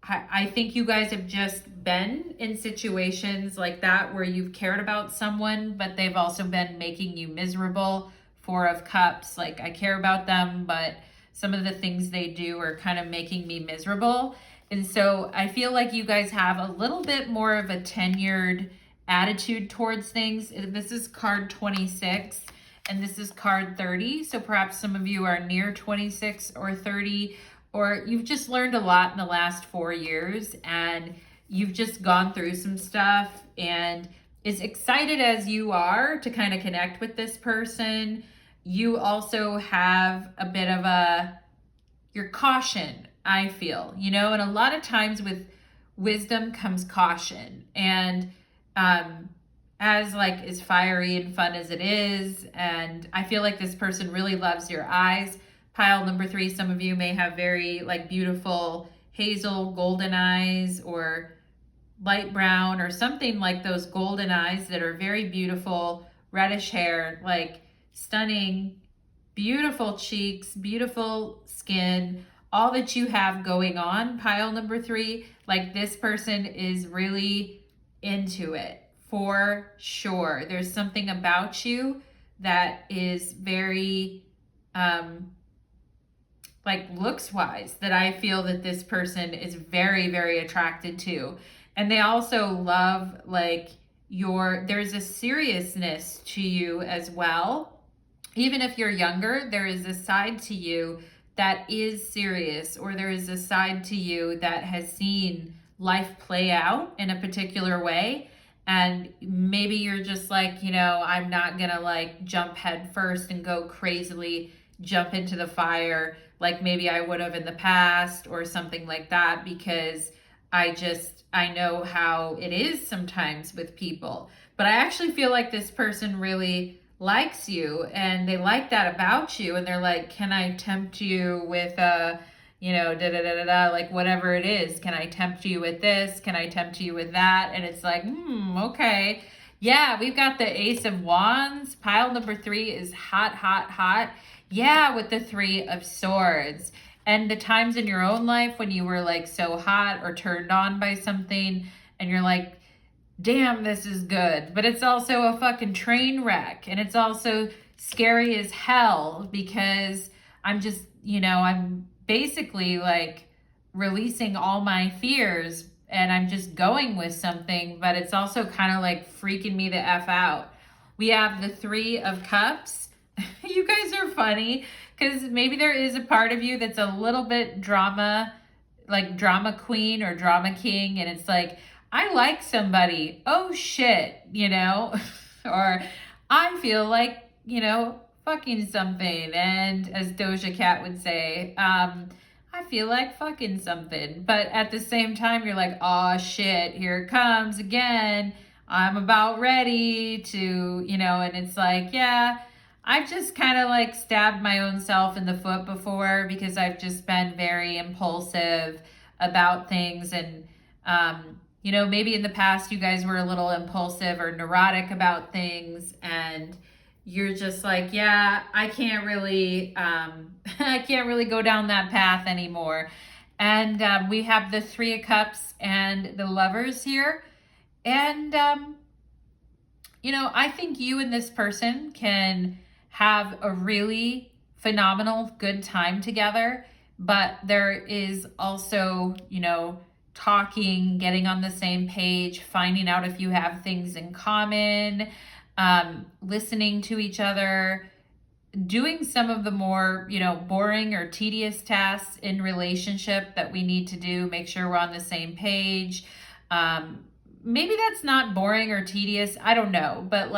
I think you guys have just been in situations like that where you've cared about someone, but they've also been making you miserable. Four of Cups, like, I care about them, but some of the things they do are kind of making me miserable. And so I feel like you guys have a little bit more of a tenured attitude towards things. This is card 26 and this is card 30. So perhaps some of you are near 26 or 30, or you've just learned a lot in the last 4 years and you've just gone through some stuff. And as excited as you are to kind of connect with this person, you also have a bit of your caution, I feel, and a lot of times with wisdom comes caution. And as fiery and fun as it is, and I feel like this person really loves your eyes. Pile number 3, some of you may have very beautiful hazel golden eyes, or light brown, or something like those golden eyes that are very beautiful, reddish hair, stunning, beautiful cheeks, beautiful skin, all that you have going on. Pile number 3, this person is really into it for sure. There's something about you that is very looks wise, that I feel that this person is very, very attracted to. And they also love there's a seriousness to you as well. Even if you're younger, there is a side to you that is serious, or there is a side to you that has seen life play out in a particular way. And maybe you're just I'm not gonna jump head first and go crazily jump into the fire like maybe I would have in the past, or something like that, because I know how it is sometimes with people. But I actually feel like this person really likes you, and they like that about you, and they're like, can I tempt you with whatever it is? Can I tempt you with this? Can I tempt you with that? And it's okay. Yeah, we've got the Ace of Wands. Pile number 3 is hot, hot, hot. Yeah, with the 3 of Swords. And the times in your own life when you were so hot or turned on by something, and you're like, damn, this is good. But it's also a fucking train wreck. And it's also scary as hell, because I'm just, I'm basically releasing all my fears, and I'm just going with something, but it's also kind of freaking me the F out. We have the 3 of Cups. You guys are funny, because maybe there is a part of you that's a little bit drama queen or drama king, and it's I like somebody, oh shit, or I feel fucking something. And as Doja Cat would say, I feel like fucking something. But at the same time, you're like, oh shit, here it comes again. I'm about ready to, and it's yeah, I've just kind of stabbed my own self in the foot before, because I've just been very impulsive about things. And, maybe in the past you guys were a little impulsive or neurotic about things, and you're just yeah, I can't really, I can't really go down that path anymore. And we have the 3 of Cups and the Lovers here. And, I think you and this person can have a really phenomenal, good time together. But there is also, talking, getting on the same page, finding out if you have things in common, listening to each other, doing some of the more, boring or tedious tasks in relationship that we need to do, make sure we're on the same page. Maybe that's not boring or tedious, I don't know, but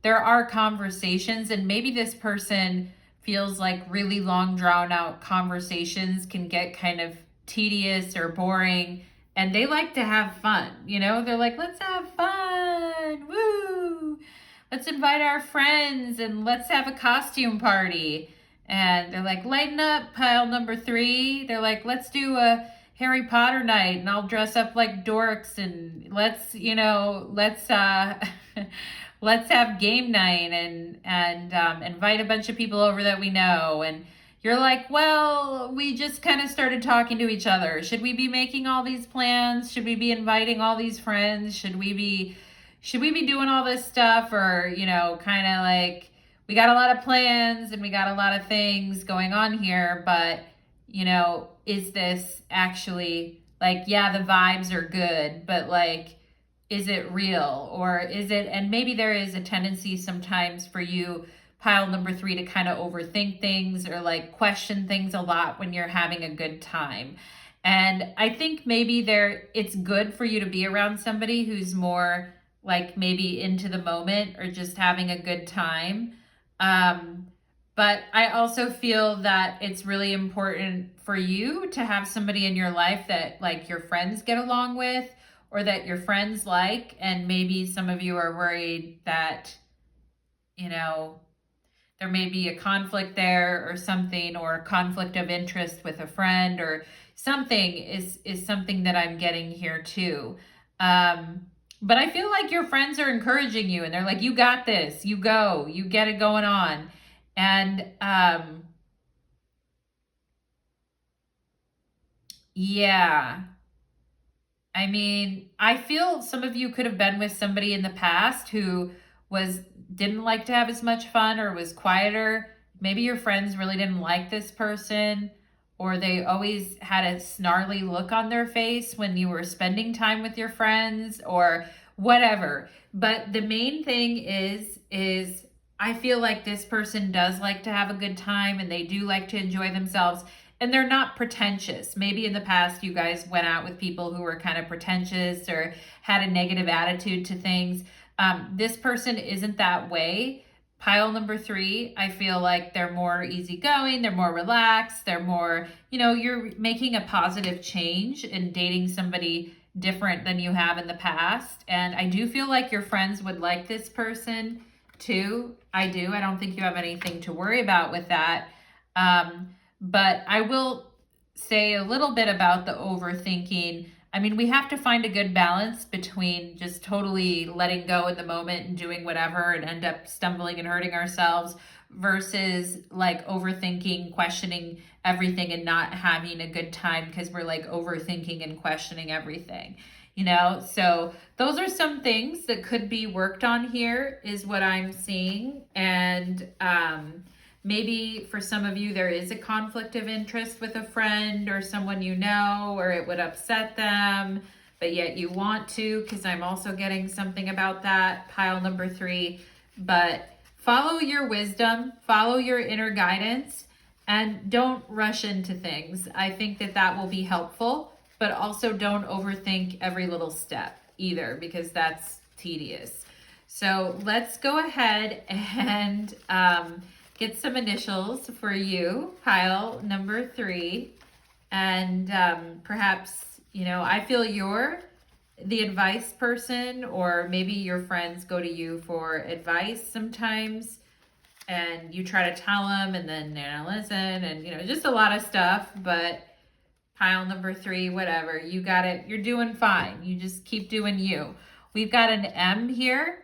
there are conversations, and maybe this person feels like really long drawn out conversations can get kind of tedious or boring, and they like to have fun. They're like, let's have fun. Woo! Let's invite our friends and let's have a costume party. And they're like, lighten up, pile number 3. They're like, let's do a Harry Potter night and I'll dress up like dorks and let's let's have game night and invite a bunch of people over that we know. And you're like, well, we just kind of started talking to each other. Should we be making all these plans? Should we be inviting all these friends? Should we be doing all this stuff? Or, kind of like, we got a lot of plans and we got a lot of things going on here, but, is this actually like, yeah, the vibes are good, but like, is it real? Or is it, and maybe there is a tendency sometimes for you, pile number 3, to kind of overthink things or like question things a lot when you're having a good time. And I think maybe it's good for you to be around somebody who's more like maybe into the moment or just having a good time. But I also feel that it's really important for you to have somebody in your life that like your friends get along with or that your friends like. And maybe some of you are worried that, there may be a conflict there or something, or a conflict of interest with a friend or something is something that I'm getting here too. But I feel like your friends are encouraging you and they're like, you got this, you go, you get it going on. And yeah, I mean, I feel some of you could have been with somebody in the past who didn't like to have as much fun or was quieter. Maybe your friends really didn't like this person, or they always had a snarly look on their face when you were spending time with your friends or whatever. But the main thing is I feel like this person does like to have a good time and they do like to enjoy themselves. And they're not pretentious. Maybe in the past you guys went out with people who were kind of pretentious or had a negative attitude to things. This person isn't that way. Pile number 3, I feel like they're more easygoing, they're more relaxed, they're more, you're making a positive change and dating somebody different than you have in the past. And I do feel like your friends would like this person too. I do. I don't think you have anything to worry about with that. But I will say a little bit about the overthinking. I mean, we have to find a good balance between just totally letting go in the moment and doing whatever and end up stumbling and hurting ourselves versus like overthinking, questioning everything and not having a good time because we're like overthinking and questioning everything. So those are some things that could be worked on here is what I'm seeing. And maybe for some of you, there is a conflict of interest with a friend or someone or it would upset them, but yet you want to, because I'm also getting something about that, pile number 3. But follow your wisdom, follow your inner guidance, and don't rush into things. I think that will be helpful, but also don't overthink every little step either, because that's tedious. So let's go ahead and get some initials for you, pile number 3. And perhaps, I feel you're the advice person, or maybe your friends go to you for advice sometimes and you try to tell them and then they don't listen and, just a lot of stuff. But pile number 3, whatever, you got it. You're doing fine. You just keep doing you. We've got an M here.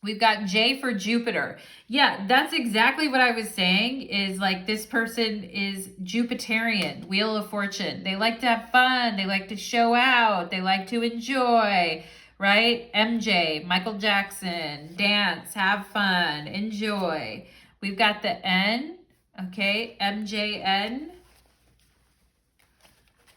We've got J for Jupiter. Yeah, that's exactly what I was saying, is like this person is Jupiterian, Wheel of Fortune. They like to have fun. They like to show out. They like to enjoy, right? MJ, Michael Jackson, dance, have fun, enjoy. We've got the N, okay, MJN.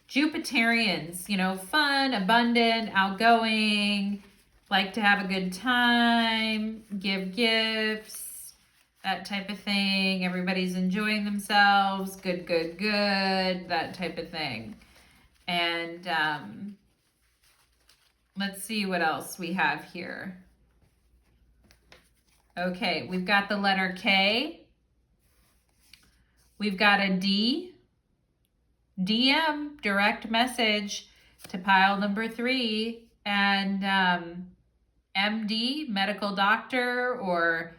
Jupiterians, fun, abundant, outgoing, like to have a good time, give gifts, that type of thing. Everybody's enjoying themselves, good, that type of thing. And let's see what else we have here. Okay, we've got the letter K. We've got a D, DM, direct message to pile number 3, and MD, medical doctor, or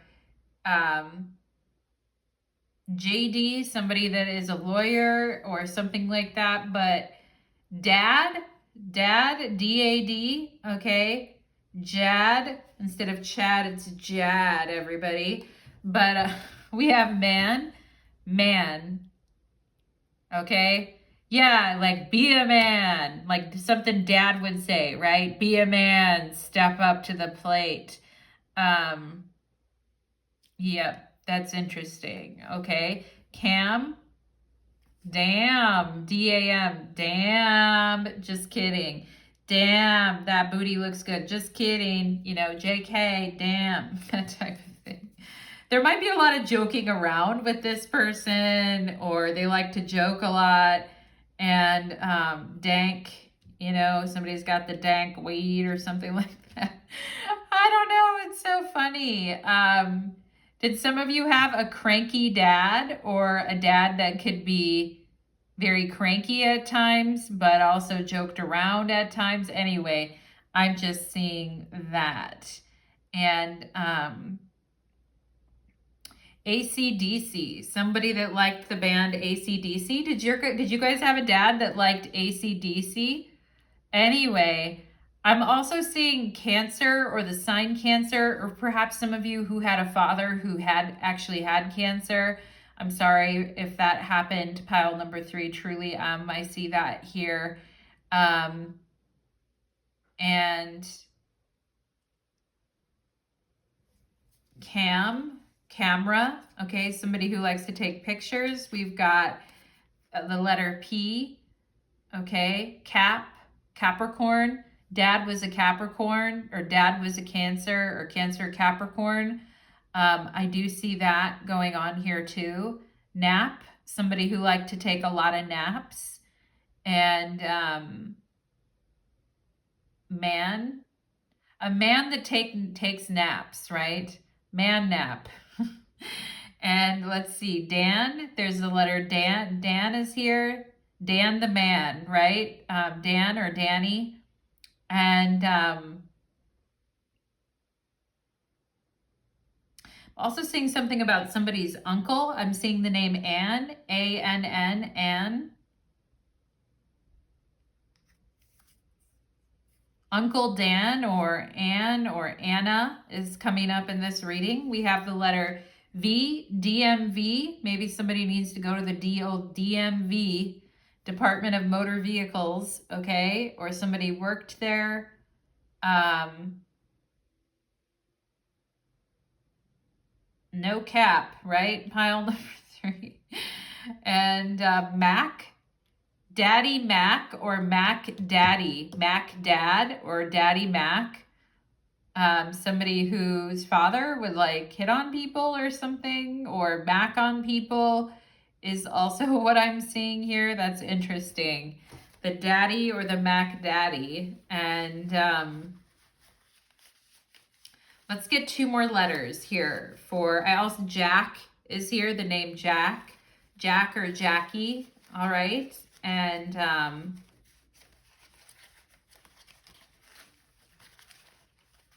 JD, somebody that is a lawyer or something like that. But dad, DAD, okay? Jad, instead of Chad, it's Jad, everybody. But we have man, okay? Yeah, like be a man, like something dad would say, right? Be a man, step up to the plate. Yep, that's interesting. Okay. Cam, damn, DAM, damn, just kidding. Damn, that booty looks good. Just kidding. You know, JK, damn, that type of thing. There might be a lot of joking around with this person, or they like to joke a lot. And dank, you know, somebody's got the dank weed or something like that. I don't know. It's so funny. Did some of you have a cranky dad, or a dad that could be very cranky at times, but also joked around at times? Anyway, I'm just seeing that. And AC/DC, somebody that liked the band AC/DC. Did you guys have a dad that liked AC/DC? Anyway, I'm also seeing Cancer, or the sign Cancer, or perhaps some of you who had a father who had actually had cancer. I'm sorry if that happened. Pile number 3, truly, I see that here. And camera, okay, somebody who likes to take pictures. We've got the letter P, okay, Capricorn. Dad was a Capricorn, or dad was a Cancer, or Cancer Capricorn. I do see that going on here too. Nap, somebody who liked to take a lot of naps. And man, a man that takes naps, right? Man nap. And let's see, Dan, there's the letter Dan. Dan is here. Dan the man, right? Dan or Danny. And also seeing something about somebody's uncle. I'm seeing the name Ann, A-N-N, Ann. Uncle Dan, or Ann, or Anna is coming up in this reading. We have the letter V, DMV. Maybe somebody needs to go to the DMV, Department of Motor Vehicles, okay? Or somebody worked there. No cap, right? Pile number 3. And Mac, Daddy Mac, or Mac Daddy, Mac Dad, or Daddy Mac. Somebody whose father would like hit on people or something, or Mac on people, is also what I'm seeing here. That's interesting. The daddy, or the Mac Daddy. And let's get 2 more letters here. I also, Jack is here, the name Jack. Jack or Jackie, all right. And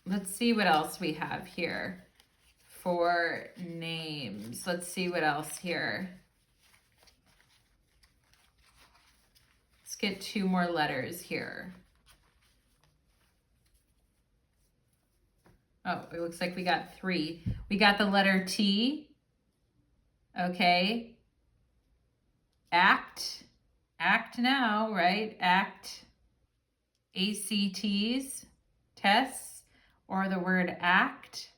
let's see what else we have here for names. Let's see what else here. Let's get 2 more letters here. Oh, it looks like we got 3. We got the letter T. Okay. Act now, right? Act. ACTs, tests, or the word act.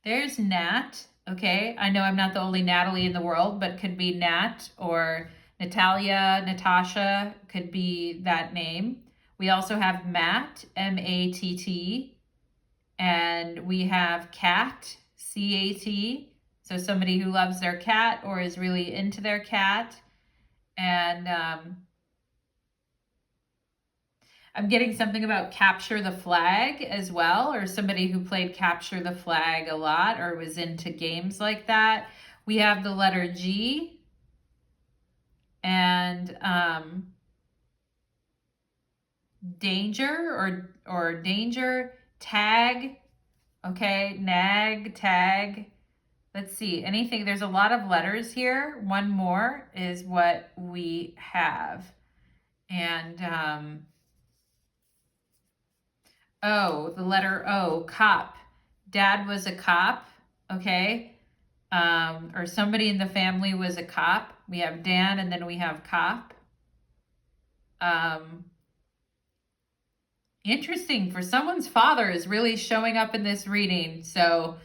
There's Nat, okay? I know I'm not the only Natalie in the world, but could be Nat, or Natalia, Natasha, could be that name. We also have Matt, M-A-T-T, and we have Cat, C-A-T, so somebody who loves their cat or is really into their cat. And I'm getting something about capture the flag as well, or somebody who played capture the flag a lot or was into games like that. We have the letter G, and danger or danger, tag, okay, nag, tag. Let's see, anything, there's a lot of letters here. One more is what we have. And O, the letter O, cop. Dad was a cop, okay? Or somebody in the family was a cop. We have Dan and then we have cop. Um, Interesting, for someone's father is really showing up in this reading. So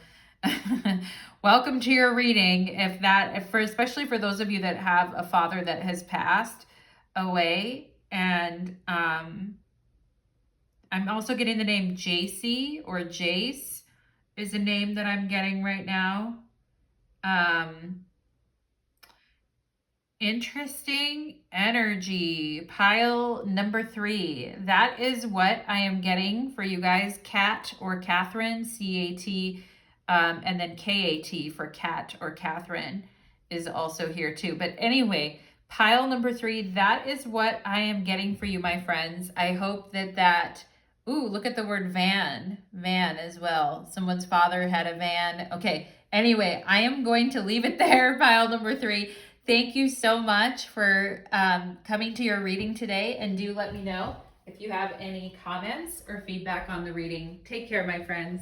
welcome to your reading. If for especially for those of you that have a father that has passed away. And I'm also getting the name JC or Jace is a name that I'm getting right now. Interesting energy. Pile number 3. That is what I am getting for you guys. Cat or Catherine, C-A-T, and then K-A-T for Cat or Catherine is also here too. But anyway, pile number 3, that is what I am getting for you, my friends. I hope that, ooh, look at the word van as well. Someone's father had a van. Okay, anyway, I am going to leave it there, pile number 3. Thank you so much for coming to your reading today, and do let me know if you have any comments or feedback on the reading. Take care, my friends.